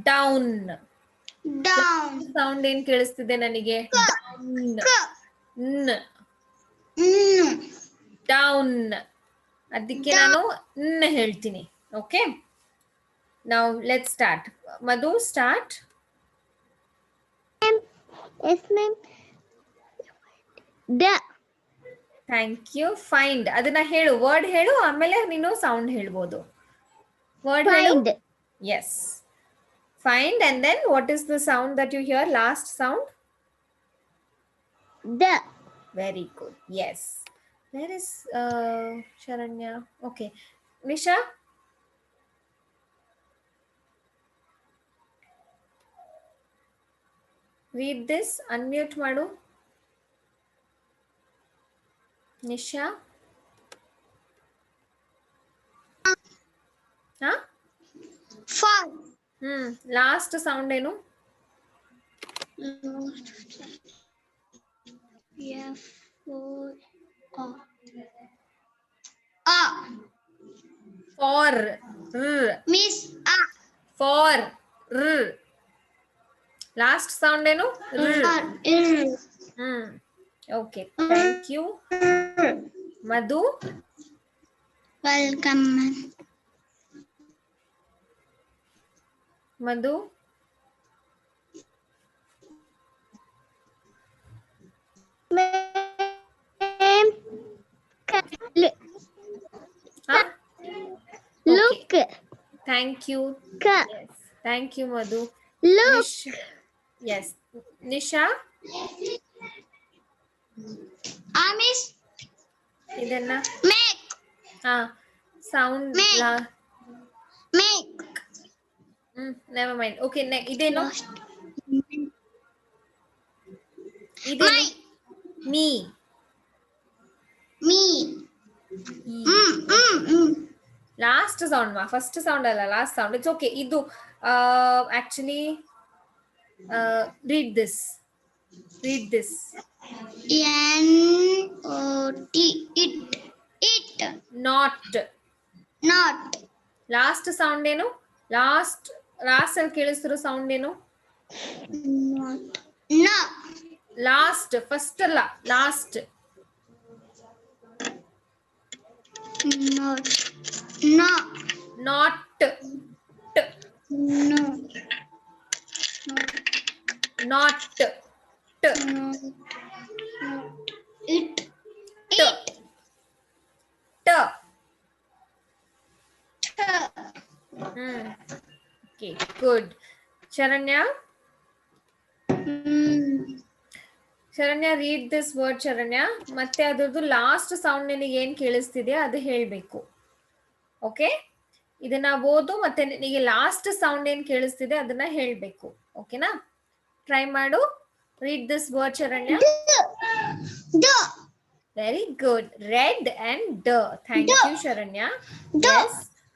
[SPEAKER 1] down.
[SPEAKER 3] Down.
[SPEAKER 1] Sound ಏನ್ ಕೇಳಿಸ್ತಿದೆ ನನಗೆ? ಡೌನ್. ಅದಕ್ಕೆ ನಾನು ಹೇಳ್ತೀನಿ. Okay, now let's start. Madhu, start.
[SPEAKER 6] Yes, ma'am. The.
[SPEAKER 1] Thank you. Find. ಅದನ್ನ ಹೇಳು, ವರ್ಡ್ ಹೇಳು, ಆಮೇಲೆ ನೀನು ಸೌಂಡ್ ಹೇಳ್ಬೋದು. ವರ್ಡ್ ಹೇಳು.
[SPEAKER 6] Find.
[SPEAKER 1] Yes. Find, and then what is the sound that you hear? Last sound?
[SPEAKER 6] The.
[SPEAKER 1] Very good. Yes. Where is Sharanya? Okay. Nisha? Read this. Unmute ಮಾಡು. ನಿಶಾ? ಹಾ?
[SPEAKER 3] Fall.
[SPEAKER 1] Last sound ಏನು?
[SPEAKER 3] F O R.
[SPEAKER 1] For.
[SPEAKER 3] Miss A.
[SPEAKER 1] For. Last sound ಏನು? Okay, thank you. Madhu?
[SPEAKER 3] Welcome.
[SPEAKER 1] Madhu?
[SPEAKER 6] Ma'am. Look.
[SPEAKER 1] Thank you.
[SPEAKER 6] Ka.
[SPEAKER 1] Yes. Thank you, Madhu.
[SPEAKER 6] Look.
[SPEAKER 1] Yes. Nisha?
[SPEAKER 3] Miss.
[SPEAKER 1] ಇದನ್ನ
[SPEAKER 3] Make.
[SPEAKER 1] Sound.
[SPEAKER 3] Make.
[SPEAKER 1] Never mind. Okay, ಇದೇನು? ಮೀ. Last sound ಮಾ, first sound ಅಲ್ಲ, last sound. It's okay. ಇದು actually read this.
[SPEAKER 3] N-O-T. It.
[SPEAKER 1] Not. Last sound ಏನು? Last ಅಲ್ಲಿ ಕೇಳಿಸ್ತಿರೋ sound ಏನು?
[SPEAKER 3] No.
[SPEAKER 1] ಲಾಸ್ಟ್, ಫಸ್ಟ್ ಅಲ್ಲ, last.
[SPEAKER 3] Not.
[SPEAKER 1] Not.
[SPEAKER 3] No.
[SPEAKER 1] Not.
[SPEAKER 3] It.
[SPEAKER 1] Okay, good. Sharanya? Sharanya, read this word. Sharanya, ಮತ್ತೆ ಅದ್ರದ್ದು last sound ನಿನಗೆ ಏನ್ ಕೇಳಿಸ್ತಿದೆ ಅದು ಹೇಳ್ಬೇಕು. ಓಕೆ, ಇದನ್ನ ಓದು, ಮತ್ತೆ ನಿನಗೆ ಲಾಸ್ಟ್ ಸೌಂಡ್ ಏನ್ ಕೇಳಿಸ್ತಿದೆ ಅದನ್ನ ಹೇಳ್ಬೇಕು. ಓಕೆನಾ? ಟ್ರೈ ಮಾಡು. read this word, Sharanya. Very good. Red and the. Thank you, Sharanya. Yes.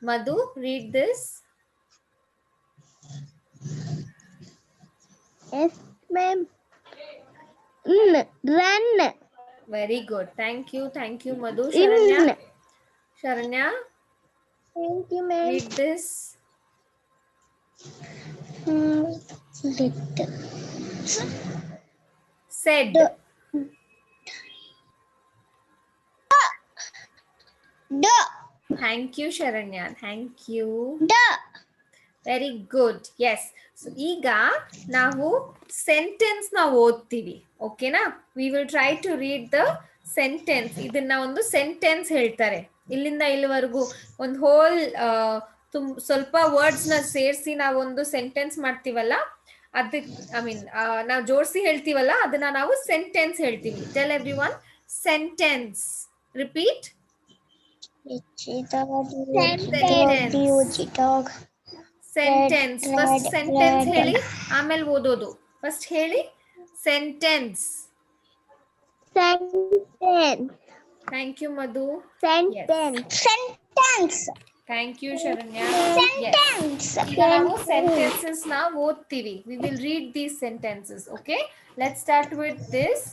[SPEAKER 1] Madhu, read this.
[SPEAKER 6] Yes, ma'am. Run.
[SPEAKER 1] Very good. Thank you, Madhu. Sharanya. Sharanya,
[SPEAKER 6] Thank you, ma'am.
[SPEAKER 1] read this. Said. Thank you, Sharanya. Thank you. Very good. Yes. So ಈಗ ನಾವು sentence ನ ಓದ್ತೀವಿ. ಓಕೆನಾ? We will try to read the sentence. ಇದನ್ನ ಒಂದು sentence ಹೇಳ್ತಾರೆ. ಇಲ್ಲಿಂದ ಇಲ್ಲಿವರೆಗೂ ಒಂದು ಹೋಲ್ ಸ್ವಲ್ಪ ವರ್ಡ್ಸ್ ನ ಸೇರಿಸಿ ನಾವೊಂದು ಸೆಂಟೆನ್ಸ್ ಮಾಡ್ತೀವಲ್ಲ, ಅದಕ್ಕೆ ನಾವು ಜೋಡಿಸಿ ಹೇಳ್ತೀವಲ್ಲ, ಅದನ್ನ ನಾವು ಸೆಂಟೆನ್ಸ್ ಹೇಳ್ತೀವಿ. Tell everyone, sentence. Repeat. Sentence. First sentence ಹೇಳಿ, ಆಮೇಲೆ ಓದೋದು. ಫಸ್ಟ್ ಹೇಳಿ sentence.
[SPEAKER 6] Sentence.
[SPEAKER 1] Thank you Madhu.
[SPEAKER 6] Sentence.
[SPEAKER 2] Sentence.
[SPEAKER 1] Thank you Sharanya.
[SPEAKER 2] Sentence.
[SPEAKER 1] ಈಗ ನಾವು ಸೆಂಟೆನ್ಸಸ್ ನ ಓದ್ತೀವಿ. We will read these sentences. Okay, let's start with this.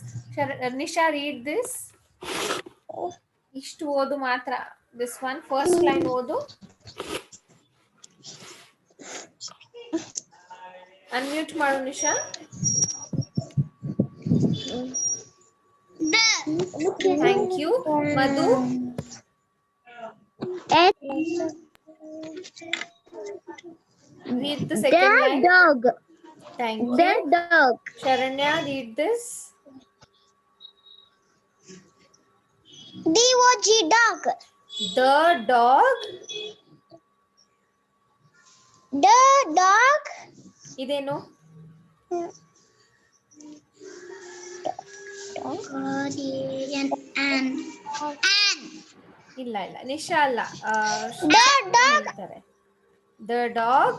[SPEAKER 1] Nisha, read this. ಇಷ್ಟು ಓದು ಮಾತ್ರ. ದಿಸ್ ಒನ್ ಫಸ್ಟ್ ಲೈನ್ ಓದು. ಅನ್ಮ್ಯೂಟ್ ಮಾಡು Nisha. Thank you Madhu. Read the second
[SPEAKER 6] The
[SPEAKER 1] line.
[SPEAKER 6] dog.
[SPEAKER 1] Thank
[SPEAKER 6] The
[SPEAKER 1] you.
[SPEAKER 6] dog.
[SPEAKER 1] Sharanya, read this.
[SPEAKER 2] DOG, dog.
[SPEAKER 1] The dog.
[SPEAKER 2] The dog.
[SPEAKER 1] ಇದೇನು? ಇಲ್ಲ ಇಲ್ಲ, ನಿಶಾ ಅಲ್ಲ. ಹೇಳ್ತಾರೆ. The dog.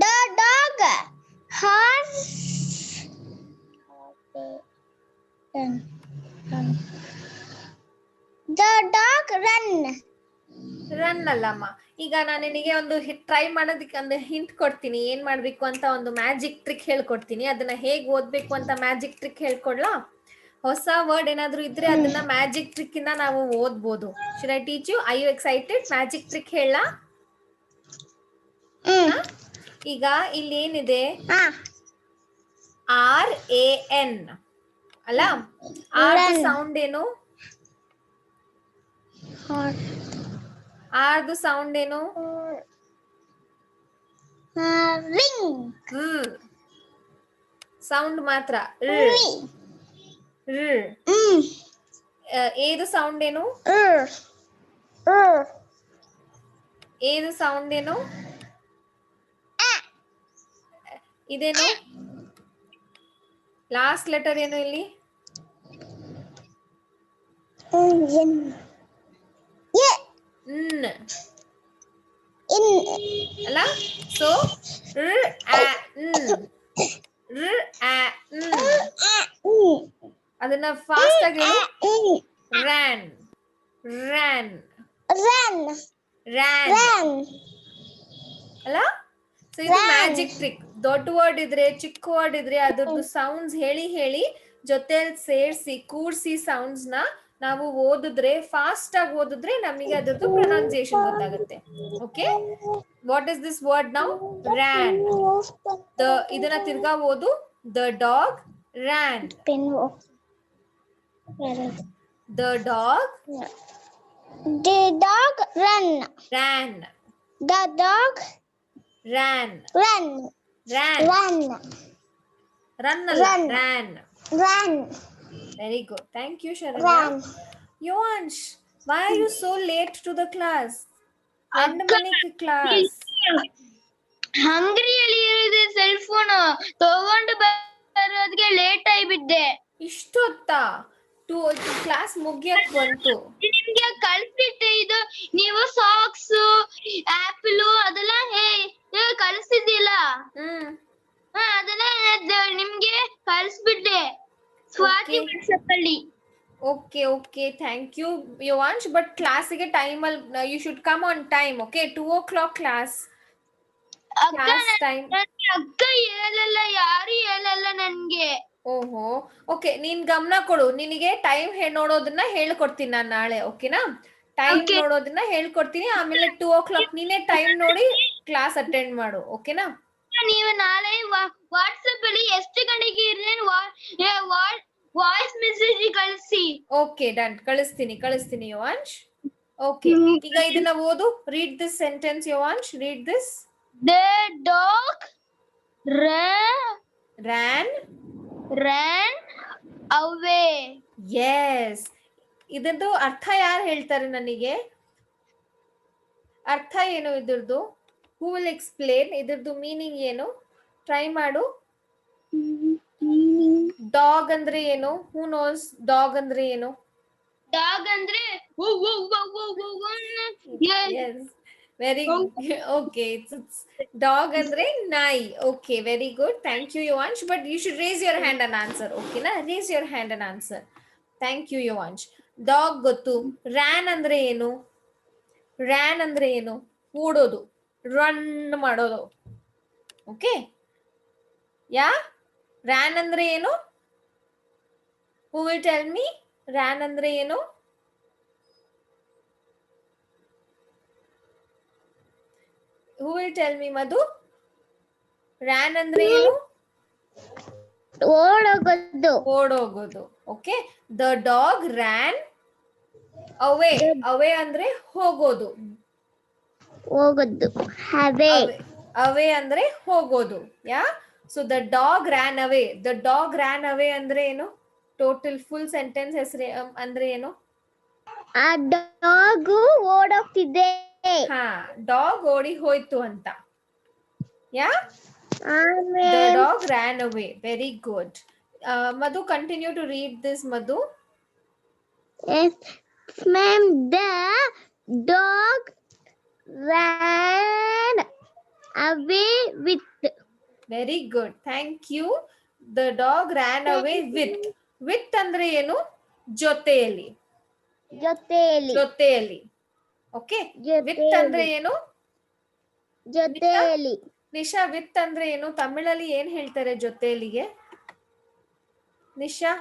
[SPEAKER 2] The dog has the dog run.
[SPEAKER 1] Run ಅಲ್ಲಮ್ಮ. ಈಗ ನಾನು ನಿನಗೆ ಒಂದು ಟ್ರೈ ಮಾಡೋದಕ್ಕೆ ಒಂದು ಹಿಂಟ್ ಕೊಡ್ತೀನಿ. ಏನ್ ಮಾಡ್ಬೇಕು ಅಂತ ಒಂದು ಮ್ಯಾಜಿಕ್ ಟ್ರಿಕ್ ಹೇಳ್ಕೊಡ್ತೀನಿ. ಅದನ್ನ ಹೇಗ್ ಓದ್ಬೇಕು ಅಂತ ಮ್ಯಾಜಿಕ್ ಟ್ರಿಕ್ ಹೇಳ್ಕೊಡ್ಲಾ? ಹೊಸ ವರ್ಡ್ ಏನಾದ್ರು ಇದ್ರೆ ಅದನ್ನ ಮ್ಯಾಜಿಕ್ ಟ್ರಿಕ್ ಇಂದ ನಾವು ಓದ್ಬೋದು. Should I teach you? I you excited? Magic trick ಹೇಳ. ಈಗ ಇಲ್ಲಿ ಏನಿದೆ? RAN ಅಲ್ಲ? ಆರ್ ಸೌಂಡ್ ಏನು? ಆರ್ದು ಸೌಂಡ್ ಏನು?
[SPEAKER 2] Ring.
[SPEAKER 1] ಸೌಂಡ್ ಮಾತ್ರ. ಏದು ಸೌಂಡ್ ಏನು? ಏದು ಸೌಂಡ್ ಏನು? ಇದೇನು? ಲಾಸ್ಟ್ ಲೆಟರ್ ಏನು ಇಲ್ಲಿ? ಅಲ್ಲ? ಸೊ ಅದನ್ನ ಫಾಸ್ಟ್ ಆಗಿ ಹೇಳು. ರ್ಯಾನ್, ರ್ಯಾನ್, ರ್ಯಾನ್ ಅಲ್ಲ? ಸೊ ಇದು ಮ್ಯಾಜಿಕ್ ಟ್ರಿಕ್. ದೊಡ್ಡ ವರ್ಡ್ ಇದ್ರೆ, ಚಿಕ್ಕ ವರ್ಡ್ ಇದ್ರೆ ಅದ್ರದ್ದು ಸೌಂಡ್ಸ್ ಹೇಳಿ ಹೇಳಿ ಜೊತೆಲಿ ಸೇರಿಸಿ ಕೂಡ್ಸಿ ಸೌಂಡ್ಸ್ ನ ನಾವು ಓದಿದ್ರೆ, ಫಾಸ್ಟ್ ಆಗಿ ಓದಿದ್ರೆ ನಮಗೆ ಅದ್ರದ್ದು ಪ್ರೊನೌನ್ಸಿಯೇಷನ್ ಗೊತ್ತಾಗುತ್ತೆ. Okay, what is this word now? Ran. ಇದನ್ನ ತಿರ್ಗಾ ಓದು. The dog ran. The dog
[SPEAKER 2] The dog run.
[SPEAKER 1] ran.
[SPEAKER 2] The dog
[SPEAKER 1] Ran.
[SPEAKER 2] run.
[SPEAKER 1] Ran.
[SPEAKER 2] Run.
[SPEAKER 1] Run alla,
[SPEAKER 2] Run.
[SPEAKER 1] ran.
[SPEAKER 2] Run.
[SPEAKER 1] Very good. Thank you, Sharanya.
[SPEAKER 2] Run.
[SPEAKER 1] Yoansh, why are you so late to the class? End maniki class.
[SPEAKER 3] ಹಂಗ್ರಿಯಲ್ಲಿ ಇರೋದು cell phone ತಗೊಂಡು ಬರೋದಕ್ಕೆ late ಆಗಿಬಿದ್ದೆ.
[SPEAKER 1] ಇಷ್ಟೊತ್ತಾ? Class ಮುಗಿಯಕ್ ಬಂತು.
[SPEAKER 3] ನಿಮ್ಗೆ ಕಳ್ಸಿದ್ದೆ ಇದು. ನೀವು socks, apple ಅದೆಲ್ಲ ಕಳ್ಸಿದ್ದಿಲ್ಲ. ಅದನ್ನ ನಿಮ್ಗೆ ಕಳ್ಸ್ಬಿಟ್ಟೆ ಸ್ವಾತಿ ವಾಟ್ಸ್ಆಪ್ ಅಲ್ಲಿ.
[SPEAKER 1] Okay okay, thank you Yovansh. But ಕ್ಲಾಸಿಗೆ ಟೈಮಲ್ಲಿ you should come on time. Okay, 2 o'clock class.
[SPEAKER 3] ಅಕ್ಕ ಹೇಳಲ್ಲ, ಯಾರು ಹೇಳಲ್ಲ ನನ್ಗೆ.
[SPEAKER 1] ಓಹೋ, ಓಕೆ, ನೀನ್ ಗಮನ ಕೊಡು. ನಿನಗೆ ಟೈಮ್ ನೋಡೋದನ್ನ ಹೇಳ್ಕೊಡ್ತೀನಿ ನಾನು ನಾಳೆ. ಓಕೆನಾ? ಟೈಮ್ ನೋಡೋದನ್ನ ಹೇಳ್ಕೊಡ್ತೀನಿ. ಆಮೇಲೆ 2 o'clock ನೀನೇ ಟೈಮ್ ನೋಡಿ ಕ್ಲಾಸ್ ಅಟೆಂಡ್ ಮಾಡು. ಓಕೆನಾ?
[SPEAKER 3] ನೀವು ನಾಳೆ ವಾಟ್ಸ್ಆಪ್ ಅಲ್ಲಿ ಎಷ್ಟು ಗಂಟೆಗೆ ವಾಯ್ಸ್ ಮೆಸೇಜ್ ಕಳಿಸಿ.
[SPEAKER 1] Okay, done. ಕಳಿಸ್ತೀನಿ ಯೋವಾಂಶ್. ಓಕೆ, ಈಗ ಇದನ್ನ ಓದು. Read this sentence Yovansh. Read this.
[SPEAKER 3] The dog ran away.
[SPEAKER 1] Yes. ಇದರದ್ದು ಅರ್ಥ ಯಾರು ಹೇಳ್ತಾರೆ ನನಗೆ? ಅರ್ಥ ಏನು ಇದ್ರದ್ದು? Who will explain? ಇದ್ರದ್ದು ಮೀನಿಂಗ್ ಏನು? ಟ್ರೈ ಮಾಡು. ಡಾಗ್ ಅಂದ್ರೆ ಏನು? Who knows? ಡಾಗ್ ಅಂದ್ರೆ ಏನು?
[SPEAKER 3] ಡಾಗ್ ಅಂದ್ರೆ Whoa, whoa, whoa, whoa, whoa, whoa. Yes.
[SPEAKER 1] Yes. Very okay. It's dog andre nai. Okay, very good. Thank you, Yuvansh. But you should raise your hand and answer. Okay, na? Raise your hand and answer. Thank you, Yuvansh. Dog ಗೊತ್ತು. Ran andre ಏನು? Ran andre ಏನು? ಓಡೋದು. Run ಮಾಡೋದು. Okay? Yeah? Ran andre ಏನು? Who will tell me? Ran andre ಏನು? Who will tell me, Madhu? Ran andre ಏನು?
[SPEAKER 6] ಓಡೋಗೋದು.
[SPEAKER 1] ಓಡೋಗೋದು. Okay? The dog ran away. Away ಅಂದ್ರೆ ಹೋಗೋದು.
[SPEAKER 6] ಹೋಗೋದು. ಅವೇ.
[SPEAKER 1] Away ಅಂದ್ರೆ ಹೋಗೋದು. Yeah? So the dog ran away. The dog ran away ಅಂದ್ರೆ ಏನು? Total full sentence ಹೆಸರು ಅಂದ್ರೆ ಏನು?
[SPEAKER 6] ಆ ಡಾಗು ಓಡೋಗ್ತಿದೆ.
[SPEAKER 1] ಹಾ, ಡಾಗ್ ಓಡಿ ಹೋಯ್ತು ಅಂತ. Yeah? The
[SPEAKER 6] ಆಮೇಲೆ
[SPEAKER 1] dog ran away. Very good. Madhu, continue to read this, Madhu.
[SPEAKER 6] yes, ma'am, the dog ran away with.
[SPEAKER 1] Very good. Thank you. The dog ran away with. With ಅಂದ್ರೆ ಏನು? ಜೊತೆಯಲ್ಲಿ. ಜೊತೆಯಲ್ಲಿ. Okay? With ಅಂದ್ರೆ ಏನು?
[SPEAKER 6] ಜೊತೆಯಲ್ಲಿ.
[SPEAKER 1] Nisha, with ಅಂದ್ರೆ ಏನು? ತಮಿಳಲ್ಲಿ ಏನ್ ಹೇಳ್ತಾರೆ ಜೊತೆಯಲ್ಲಿಗೆ? ನಿಶಾ?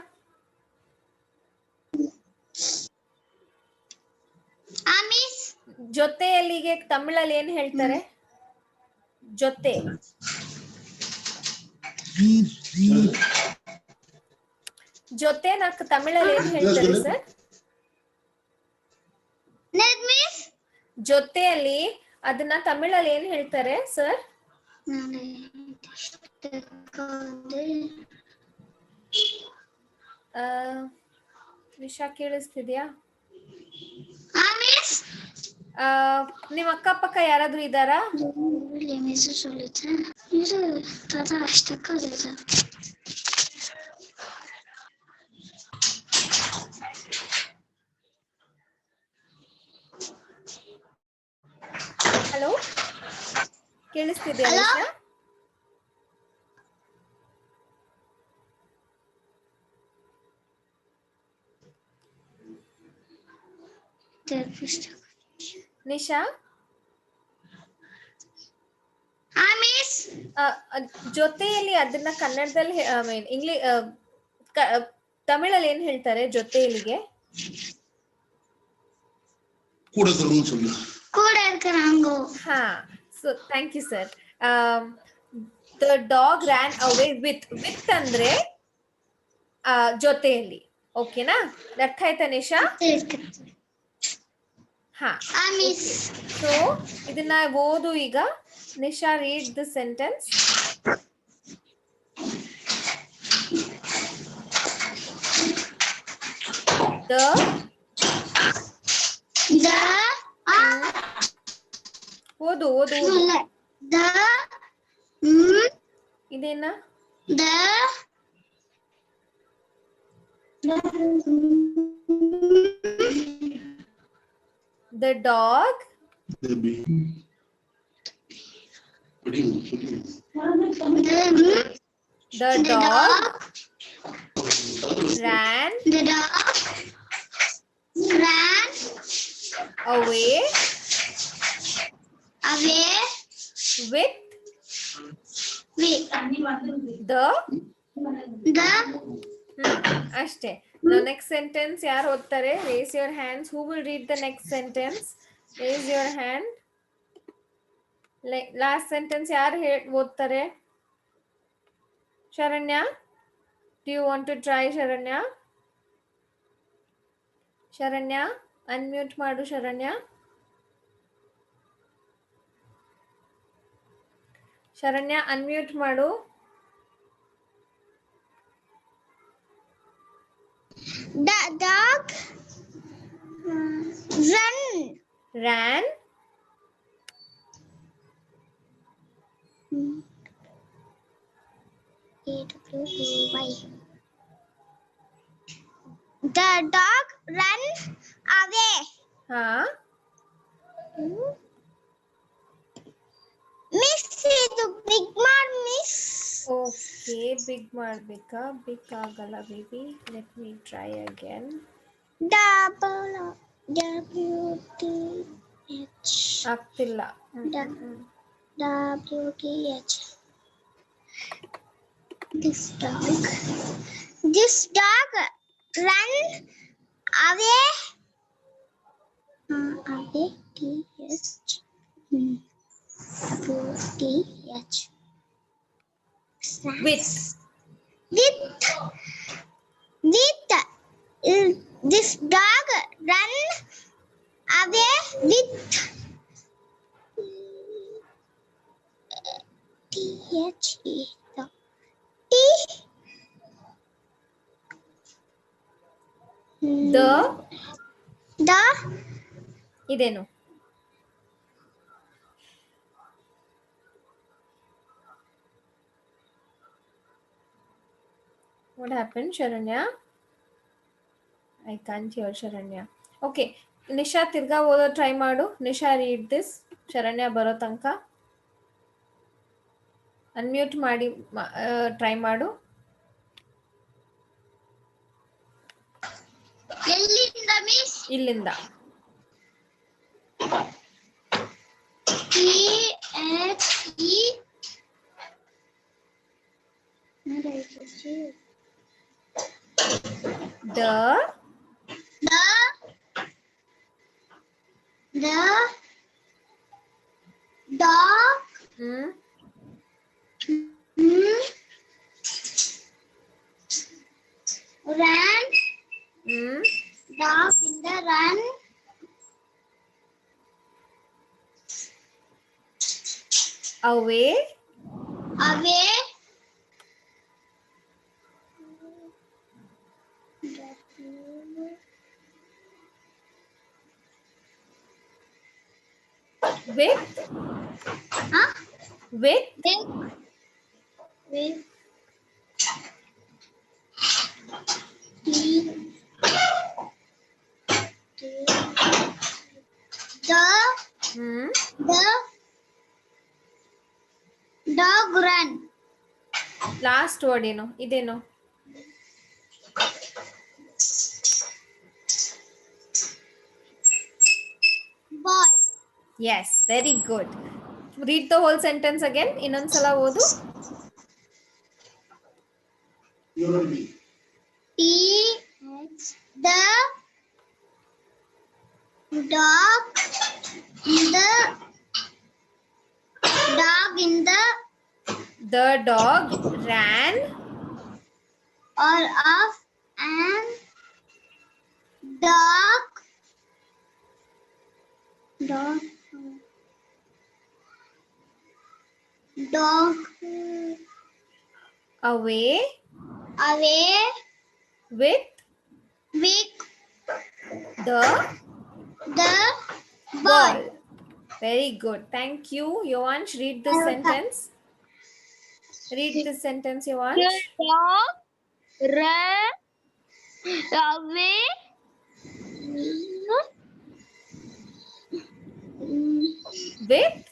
[SPEAKER 3] Miss.
[SPEAKER 1] ಜೊತೆಯಲ್ಲಿಗೆ ತಮಿಳಲ್ಲಿ ಏನ್ ಹೇಳ್ತಾರೆ? ಜೊತೆ. ಜೊತೆನ ತಮಿಳಲ್ಲಿ ಏನ್ ಹೇಳ್ತಾರೆ ಸರ್?
[SPEAKER 3] Miss.
[SPEAKER 1] ಜೊತೆಯಲ್ಲಿ ಅದನ್ನ ತಮಿಳಲ್ಲಿ ಏನ್ ಹೇಳ್ತಾರೆ ಸರ್? ನಿಶಾ ಕೇಳಿಸ್ತಿದ್ಯಾ?
[SPEAKER 3] Miss.
[SPEAKER 1] ನಿಮ್ ಅಕ್ಕಪಕ್ಕ ಯಾರಾದ್ರೂ ಇದ್ದಾರಾ? ಹಲೋ, ಕೇಳಿಸ್ತಿದ್ಯಾ ನಿಶಾ? ನಿಶಾ,
[SPEAKER 3] Miss.
[SPEAKER 1] ಜೊತೆಯಲ್ಲಿ ಅದನ್ನ ಕನ್ನಡದಲ್ಲಿ ತಮಿಳಲ್ಲಿ ಏನ್ ಹೇಳ್ತಾರೆ ಜೊತೆಯಲ್ಲಿಗೆ?
[SPEAKER 3] ಕೂಡ இருக்கிறாங்க.
[SPEAKER 1] ಹಾ, so thank you sir. The dog ran away with. With ಅಂದ್ರೆ ಜೊತೆಯಲ್ಲಿ. ಓಕೆನಾ? ಅರ್ಥ ಆಯ್ತಾ ನಿಶಾ? ಹಾ.
[SPEAKER 3] Miss.
[SPEAKER 1] ಸೊ ಇದನ್ನ ಓದು ಈಗ. Nisha, read the sentence. ಓದು ಓದು ಓದು. ಇದೇನಾ? The dog ran away with the ಅಷ್ಟೇ. ನೆಕ್ಸ್ಟ್ ಸೆಂಟೆನ್ಸ್ ಯಾರು ಓದ್ತಾರೆ? Raise your hands. Who will read the next sentence? Raise your hand. Last sentence ಯಾರು ಓದ್ತಾರೆ? Saranya, do you want to try? Saranya, Saranya unmute ಮಾಡು. ಶರಣ್ಯ, ಶರಣ್ಯ ಅನ್ಮ್ಯೂಟ್ ಮಾಡು.
[SPEAKER 6] The dog
[SPEAKER 1] ran
[SPEAKER 6] The dog ran away
[SPEAKER 1] ಹಾ
[SPEAKER 6] miss ಇದು big ಮಾಡ್ miss
[SPEAKER 1] okay big ಮಾಡ್ಬೇಕಾ big ಆಗಲ್ಲ baby let me try again
[SPEAKER 6] double WTH
[SPEAKER 1] ಆಗ್ತಿಲ್ಲ
[SPEAKER 6] WTH this dog run away away TH WTH
[SPEAKER 1] with
[SPEAKER 6] with this dog run away with THE T
[SPEAKER 1] the
[SPEAKER 6] the
[SPEAKER 1] ಇದೇನು what happened Sharanya I can't hear Sharanya okay Nisha ತಿರ್ಗಾ ಓದೋ try ಮಾಡು Nisha read this Sharanya ಬರೋ ತನಕ unmute ಮಾಡಿ try ಮಾಡು
[SPEAKER 6] ಎಲ್ಲಿಂದ ಮಿಸ್
[SPEAKER 1] ಇಲ್ಲಿಂದ
[SPEAKER 6] THE
[SPEAKER 1] the
[SPEAKER 6] dog
[SPEAKER 1] hmm
[SPEAKER 6] ran
[SPEAKER 1] hmm
[SPEAKER 6] dog in the run
[SPEAKER 1] away
[SPEAKER 6] away
[SPEAKER 1] with
[SPEAKER 6] huh?
[SPEAKER 1] with
[SPEAKER 6] with
[SPEAKER 1] hmm
[SPEAKER 6] the dog run
[SPEAKER 1] last word ಏನು ಇದೇನು
[SPEAKER 6] ball
[SPEAKER 1] yes very good read the whole sentence again ಇನ್ನೊಂದ್ಸಲ ಓದು
[SPEAKER 6] TH the dog in the
[SPEAKER 1] the dog ran
[SPEAKER 6] or of an dog
[SPEAKER 1] away
[SPEAKER 6] away
[SPEAKER 1] with
[SPEAKER 6] with
[SPEAKER 1] the
[SPEAKER 6] the ball.
[SPEAKER 1] ball. Very good. Thank you. Yoansh, read this sentence. Read this sentence, Yoansh.
[SPEAKER 3] The dog ran away
[SPEAKER 1] With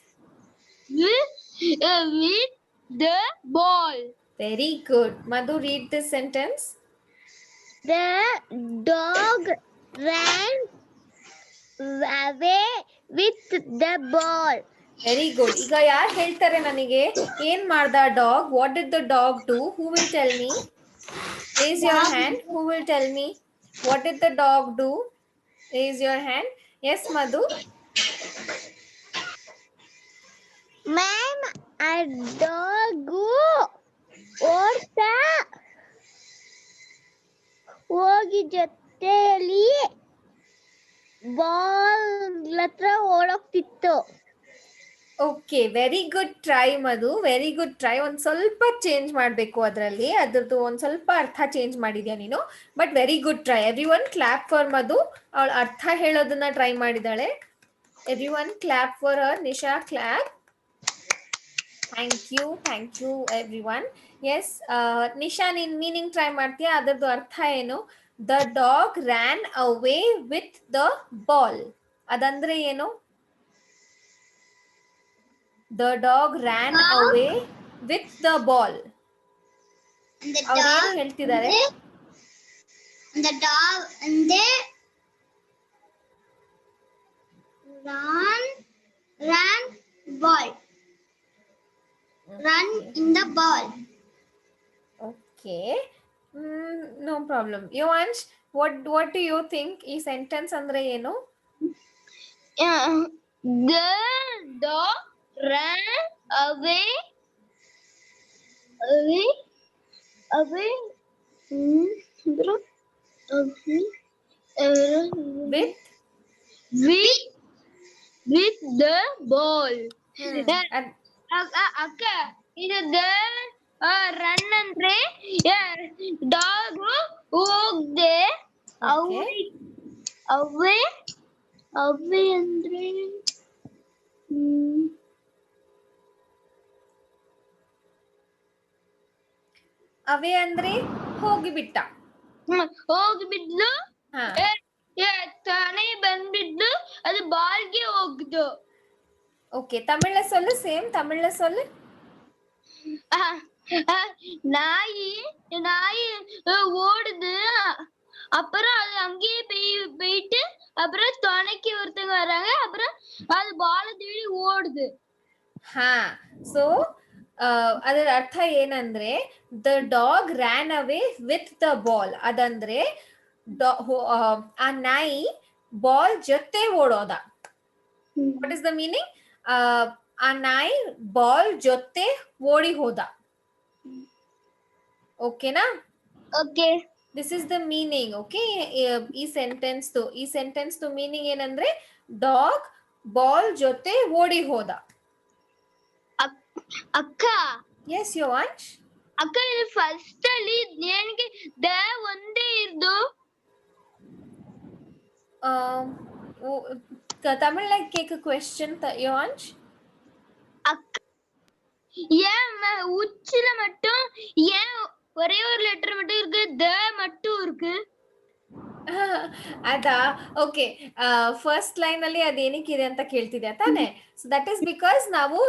[SPEAKER 3] with the ball.
[SPEAKER 1] very good. Madhu, read this sentence.
[SPEAKER 6] The dog ran away with the ball.
[SPEAKER 1] Very good. ಈಗ ಯಾರು ಹೇಳ್ತಾರೆ ನನಗೆ ಏನ್ ಮಾಡ್ದ dog what did the dog do who will tell me raise your hand who will tell me what did the dog do raise your hand yes Madhu
[SPEAKER 6] Ma'am, a dog ಓಡ್ತಾ ಹೋಗಿ ಜೊತೆಯಲ್ಲಿ ball ಹತ್ರ ಓಡೋಗ್ತಿತ್ತು.
[SPEAKER 1] Okay very good try ಮಧು very good try ಒಂದ್ ಸ್ವಲ್ಪ change ಮಾಡಬೇಕು ಅದರಲ್ಲಿ ಅದ್ರದ್ದು ಒಂದ್ ಸ್ವಲ್ಪ ಅರ್ಥ ಚೇಂಜ್ ಮಾಡಿದ್ಯಾ ನೀನು but very good try everyone clap for Madhu ಅವಳು ಅರ್ಥ ಹೇಳೋದನ್ನ ಟ್ರೈ ಮಾಡಿದಾಳೆ everyone clap for her Nisha clap thank you everyone yes Nisha ನೀನ್ ಮೀನಿಂಗ್ ಟ್ರೈ ಮಾಡ್ತೀಯಾ ಅದರದ್ದು ಅರ್ಥ ಏನು the dog ran away with the ball. ಅದಂದ್ರೆ ಏನು? The dog ran away with the ball. ಅವ್ರೇನು ಹೇಳ್ತಿದ್ದಾರೆ?
[SPEAKER 3] The dog and they ran ball. Run in the ball.
[SPEAKER 1] Okay. No problem. Yuvansh, what do you think? ಈ sentence ಅಂದ್ರೆ ಏನು?
[SPEAKER 3] The dog ran away. With the ball. ಅಕ್ಕ ಇದು run ಅಂದ್ರೆ dog ಹೋಗ್ದೆ ಅವೇ ಅಂದ್ರೆ
[SPEAKER 1] ಅವೇ ಅಂದ್ರೆ ಹೋಗಿಬಿಟ್ಟ.
[SPEAKER 3] ಹೋಗ್ಬಿದ್ಲು, ತಾನೇ ಬಂದ್ಬಿದ್ಲು, ಅದು ಬಾಲ್ಗೆ ಹೋಗ್ದು.
[SPEAKER 1] ಓಕೆ, ತಮಿಳ್ல சொல்லு. ಸೇಮ್ ತಮಿಳ್ல சொல்லு.
[SPEAKER 3] நாய் ஓடுது, அப்புறம் அது அங்கேயே போயிட்டு அப்புறம் துணைக்கு ஒருத்தங்க வராங்க, அப்புறம் அது பால தேடி ಓಡುದು.
[SPEAKER 1] ಸೊ ಅದರ ಅರ್ಥ ಏನಂದ್ರೆ the dog ran away with the ball. ಅದಂದ್ರೆ ಆ ನಾಯಿ ಬಾಲ್ ಜೊತೆ ಓಡೋದ. What is the meaning? ಆ ನಾಯಿ ಬಾಲ್ ಜೊತೆ ಓಡಿ ಹೋದ. ಓಕೆನಾ?
[SPEAKER 3] Okay,
[SPEAKER 1] this is the meaning. Okay, ಈ ಸೆಂಟೆನ್ಸ್ ಮೀನಿಂಗ್ ಏನಂದ್ರೆ ಡಾಗ್ ಬಾಲ್ ಜೊತೆ ಓಡಿ ಹೋದ.
[SPEAKER 3] ಅಕ್ಕ.
[SPEAKER 1] ಎಸ್ ಯುವಾಂಶ್.
[SPEAKER 3] ಅಕ್ಕ, ಇದು ಫಸ್ಟ್ ಅಲ್ಲಿ ನನಗೆ ದ ಒಂದೇ ಇರ್ದು
[SPEAKER 1] தமிழ்ல கேக்க क्वेश्चन யுவான்ஷ்.
[SPEAKER 3] அக்க, ஏன் உச்சில மட்டும் ஏன் ஒரே ஒரு லெட்டர் மட்டும் இருக்கு, த மட்டும் இருக்கு?
[SPEAKER 1] ಅದಾ? ಓಕೆ, ಫಸ್ಟ್ ಲೈನ್ ಅಲ್ಲಿ ಅದೇನಕ್ಕಿದೆ ಅಂತ ಕೇಳ್ತಿದ್ಯಾ ತಾನೆ? ಸೊ ದಟ್ ಇಸ್ ಬಿಕಾಸ್ ನಾವು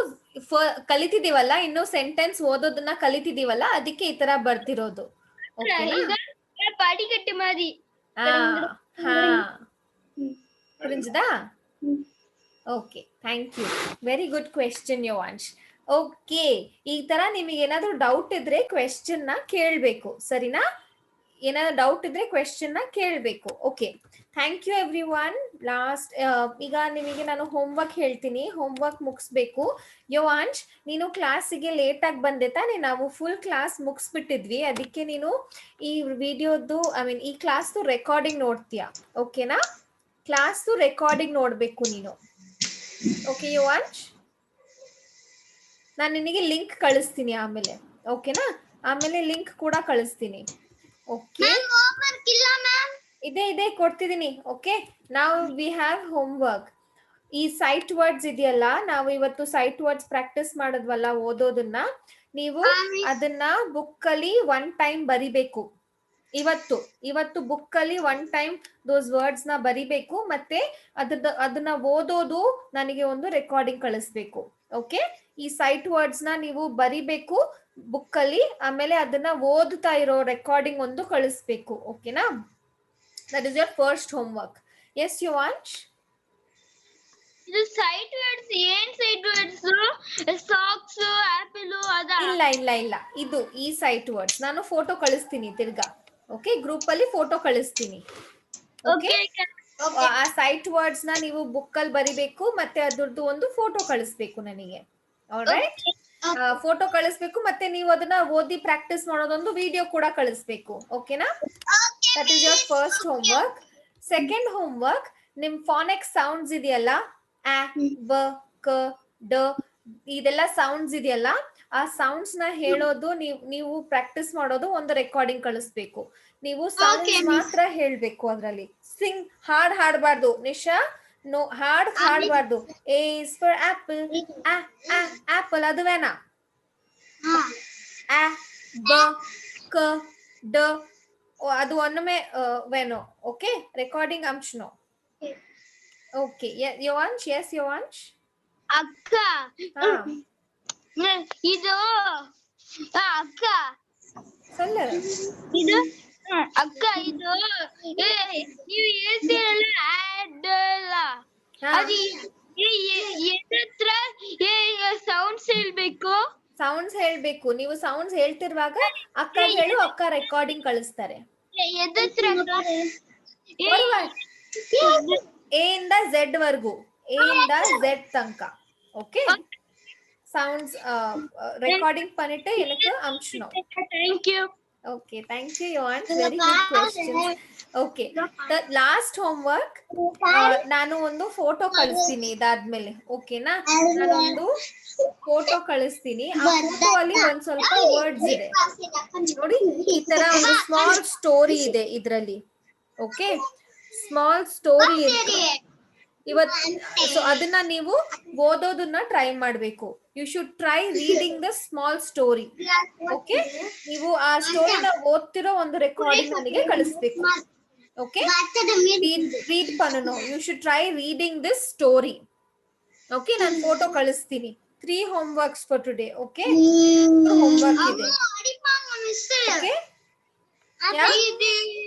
[SPEAKER 1] ಕಲಿತಿದೀವಲ್ಲ, ಇನ್ನು ಸೆಂಟೆನ್ಸ್ ಓದೋದನ್ನ ಕಲಿತಿದೀವಲ್ಲ, ಅದಕ್ಕೆ ಈ ತರ ಬರ್ತಿರೋದು.
[SPEAKER 3] படிக்கட்டு மாதிரி.
[SPEAKER 1] புரிஞ்சுதா? Okay, thank you. Very good question Yuvansh. Okay, ಈ ತರ ನಿಮಗೆ ಏನಾದ್ರು ಡೌಟ್ ಇದ್ರೆ ಕ್ವೆಶ್ಚನ್ ನ ಕೇಳ್ಬೇಕು, ಸರಿನಾ? ಏನಾದ್ರು ಡೌಟ್ ಇದ್ರೆ ಕ್ವೆಶ್ಚನ್ ನ ಕೇಳ್ಬೇಕು. Okay, thank you everyone. Last ಈಗ ನಿಮಗೆ ನಾನು ಹೋಮ್ವರ್ಕ್ ಹೇಳ್ತೀನಿ, ಹೋಮ್ವರ್ಕ್ ಮುಗಿಸ್ಬೇಕು. ಯುವಾಂಶ್, ನೀನು ಕ್ಲಾಸಿಗೆ ಲೇಟ್ ಆಗಿ ಬಂದೆ ತಾನೆ? ನಾವು ಫುಲ್ ಕ್ಲಾಸ್ ಮುಗಿಸ್ಬಿಟ್ಟಿದ್ವಿ, ಅದಕ್ಕೆ ನೀನು ಈ ವಿಡಿಯೋದು ಈ ಕ್ಲಾಸ್ದು ರೆಕಾರ್ಡಿಂಗ್ ನೋಡ್ತೀಯಾ? ಓಕೆನಾ? ಕ್ಲಾಸ್ದು ರೆಕಾರ್ಡಿಂಗ್ ನೋಡ್ಬೇಕು ನೀನು. ಓಕೆ ಯುವಾಂಶ್, ನಾನು ನಿನಗೆ ಲಿಂಕ್ ಕಳಿಸ್ತೀನಿ ಆಮೇಲೆ. ಓಕೆನಾ? ಆಮೇಲೆ ಲಿಂಕ್ ಕೂಡ ಕಳಿಸ್ತೀನಿ. ಓಕೆ, ಇದೆ ಕೊಡ್ತಿದ್ದೀನಿ. ಓಕೆ, ನಾವು ವಿ ಹ್ಯಾವ್ ಹೋಮ್ವರ್ಕ್. ಈ ಸೈಟ್ ವರ್ಡ್ಸ್ ಇದೆಯಲ್ಲ, ನಾವು ಇವತ್ತು ಸೈಟ್ ವರ್ಡ್ಸ್ ಪ್ರಾಕ್ಟೀಸ್ ಮಾಡಿದ್ವಲ್ಲ ಓದೋದನ್ನ, ನೀವು ಅದನ್ನ ಬುಕ್ ಅಲ್ಲಿ 1 ಟೈಮ್ ಬರಿಬೇಕು. ಇವತ್ತು ಬುಕ್ ಅಲ್ಲಿ 1 ಟೈಮ್ ದೋಸ್ ವರ್ಡ್ಸ್ ನ ಬರಿಬೇಕು, ಮತ್ತೆ ಅದನ್ನ ಓದೋದು ನನಗೆ ಒಂದು ರೆಕಾರ್ಡಿಂಗ್ ಕಳಿಸ್ಬೇಕು. ಓಕೆ, ಈ ಸೈಟ್ ವರ್ಡ್ಸ್ ನ ನೀವು ಬರಿಬೇಕು ಬುಕ್ ಅಲ್ಲಿ, ಆಮೇಲೆ ಅದನ್ನ ಓದುತ್ತಾ ಇರೋ ರೆಕಾರ್ಡಿಂಗ್ ಒಂದು ಕಳಿಸ್ಬೇಕು. ಓಕೆನಾ? That is your first homework. Yes Yuvansh?
[SPEAKER 3] ಇದು ಸೈಟ್ ವರ್ಡ್ಸ್ ಏನ್ ಸೈಟ್ ವರ್ಡ್ಸ್? ಸಾಕ್ಸ್, ಆಪಲ್ ಅದ?
[SPEAKER 1] ಇಲ್ಲ, ಇದು ಈ ಸೈಟ್ ವರ್ಡ್ಸ್ ನಾನು ಫೋಟೋ ಕಳಿಸ್ತೀನಿ ತಿರ್ಗಾ. ಓಕೆ, ಗ್ರೂಪ್ ಅಲ್ಲಿ ಫೋಟೋ ಕಳಿಸ್ತೀನಿ. ಓಕೆ, ಆ ಸೈಟ್ ವರ್ಡ್ಸ್ ನ ನೀವು ಬುಕ್ ಅಲ್ಲಿ ಬರಿಬೇಕು, ಮತ್ತೆ ಅದ್ರದ್ದು ಒಂದು ಫೋಟೋ ಕಳಿಸ್ಬೇಕು ನನಗೆ. ಆಲ್ರೈಟ್, ಫೋಟೋ ಕಳಿಸ್ಬೇಕು, ಮತ್ತೆ ನೀವು ಅದನ್ನ ಓದಿ ಪ್ರಾಕ್ಟೀಸ್ ಮಾಡೋದೊಂದು ವಿಡಿಯೋ ಕೂಡ ಕಳಿಸ್ಬೇಕು. ಓಕೆನಾ? That is your first homework. Second homework, ನಿಮ್ ಫಾನೆಕ್ಸ್ ಸೌಂಡ್ಸ್ ಇದೆಯಲ್ಲ, ಆ, ಬ, ಕ, ಡ, ಇದೆಲ್ಲ ಸೌಂಡ್ಸ್ ಇದೆಯಲ್ಲ, ಆ ಸೌಂಡ್ಸ್ ನ ಹೇಳೋದು ನೀವು ಪ್ರಾಕ್ಟೀಸ್ ಮಾಡೋದು ಒಂದು ರೆಕಾರ್ಡಿಂಗ್ ಕಳಿಸ್ಬೇಕು. ನೀವು ಸೌಂಡ್ಸ್ ಮಾತ್ರ ಹೇಳ್ಬೇಕು ಅದ್ರಲ್ಲಿ. ಹಾಡ್ ಹಾಡಬಾರ್ದು ನಿಶಾ. ನೋ, ಹಾಡಬಾರ್ದು. A is for apple, apple ಅದು ವೇನಾ. ಆ, ಬ, ಕ, ಡ, ಅದು ಒನ್ನೊಮ್ಮೆ ವೇನೋ ಓಕೆ ರೆಕಾರ್ಡಿಂಗ್ ಅಂಶನೋ ಓಕೆ ಯೋವಾಂಶ್ ಎಸ್ ಯೋವಾಂಶ್
[SPEAKER 3] ಅಕ್ಕ ಇದು ಅಕ್ಕ
[SPEAKER 1] சொல்லு
[SPEAKER 3] ಇದು ಅಕ್ಕ ಇದು ನೀವು ಹೇಳ್ತೀರಲ್ಲ ಅಡ್ಡಲ್ಲ ಅದು ಎದತ್ರ ಸೌಂಡ್ಸ್ ಹೇಳ್ಬೇಕು
[SPEAKER 1] ಸೌಂಡ್ಸ್ ಹೇಳ್ಬೇಕು ನೀವು ಸೌಂಡ್ಸ್ ಹೇಳ್ತಿರುವಾಗ ಅಕ್ಕ ಹೇಳು ಅಕ್ಕ ರೆಕಾರ್ಡಿಂಗ್ ಕಳಿಸ್ತಾರೆ
[SPEAKER 3] ಎದತ್ರ
[SPEAKER 1] ಎ ಇಂದ ಝೆಡ್ ವರ್ಗು ಎ ಇಂದ ಝೆಡ್ ತನಕ ಓಕೆ ಸೌಂಡ್ಸ್ ரெக்கார்டிங் பண்ணிட்டு எனக்கு அனுப்பணும்
[SPEAKER 3] thank you
[SPEAKER 1] okay thank you Yohan very good questions okay the last homework ನಾನು ಒಂದು ಫೋಟೋ ಕಳಿಸ್ತೀನಿ ಇದಾದ್ಮೇಲೆ ಓಕೆನಾ ನಾನೊಂದು ಫೋಟೋ ಕಳಿಸ್ತೀನಿ ಆ ಫೋಟೋ ಅಲ್ಲಿ ಒಂದ್ ಸ್ವಲ್ಪ ವರ್ಡ್ಸ್ ಇದೆ ನೋಡಿ ಈ ತರ ಒಂದು ಸ್ಮಾಲ್ ಸ್ಟೋರಿ ಇದೆ ಇದ್ರಲ್ಲಿ ಓಕೆ ಸ್ಮಾಲ್ ಸ್ಟೋರಿ ಇದೆ ಸೊ ಅದನ್ನ ನೀವು ಓದೋದನ್ನ ಟ್ರೈ ಮಾಡ್ಬೇಕು you should try reading the small story okay ನೀವು ಆ ಸ್ಟೋರಿನ ಓದ್ತಿರೋ ಒಂದು ರೆಕಾರ್ಡಿಂಗ್ ನನಗೆ ಕಳಿಸ್ಬೇಕು ಓಕೆ ರೀಡ್ ಪನ್ನೋ you should try reading this story okay ನಾನು ಫೋಟೋ ಕಳಿಸ್ತೀನಿ 3 homeworks for today okay homework ಇದೆ ಓಕೆ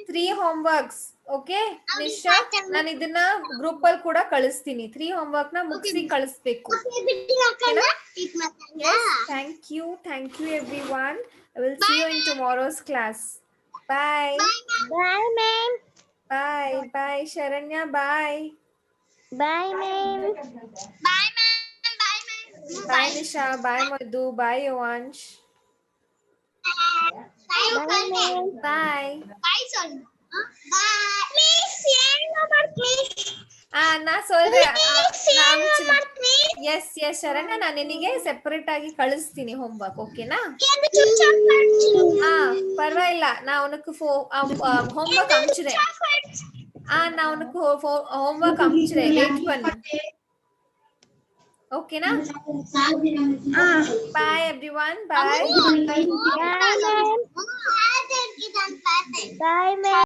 [SPEAKER 1] 3 homeworks ಓಕೆ ನಿಶಾ ನಾನು ಇದನ್ನ ಗ್ರೂಪ್ ಅಲ್ಲಿ ಕೂಡ ಕಳಿಸ್ತೀನಿ 3 homework ನ ಮುಗಿಸಿ ಕಳಿಸ್ಬೇಕು thank you everyone I will see you in tomorrow's class bye
[SPEAKER 6] Bye, ma'am.
[SPEAKER 1] bye Sharanya bye
[SPEAKER 3] bye
[SPEAKER 1] bye Nisha bye Madhu bye Yovansh bye ನಾ ಎಸ್ ಶರಣ್ಯ ನಾನು ನಿನಗೆ ಸೆಪರೇಟ್ ಆಗಿ ಕಳಿಸ್ತೀನಿ ಹೋಮ್ವರ್ಕ್ ಓಕೆನಾ ಪರವಾಗಿಲ್ಲ ನಾ ಅವನಕ್ಕೆ ಹೋಮ್ವರ್ಕ್ ಅಮ್ಚ್ರೆ ನಾ ಅವನಕ್ಕೆ ಹೋಮ್ವರ್ಕ್ ಅಮ್ಚ್ರೆ ಲೇಟ್ ಬನ್ನಿ ಓಕೆನಾ ಬಾಯ್ ಎವ್ರಿವನ್ ಬಾಯ್
[SPEAKER 6] Bye, ma'am.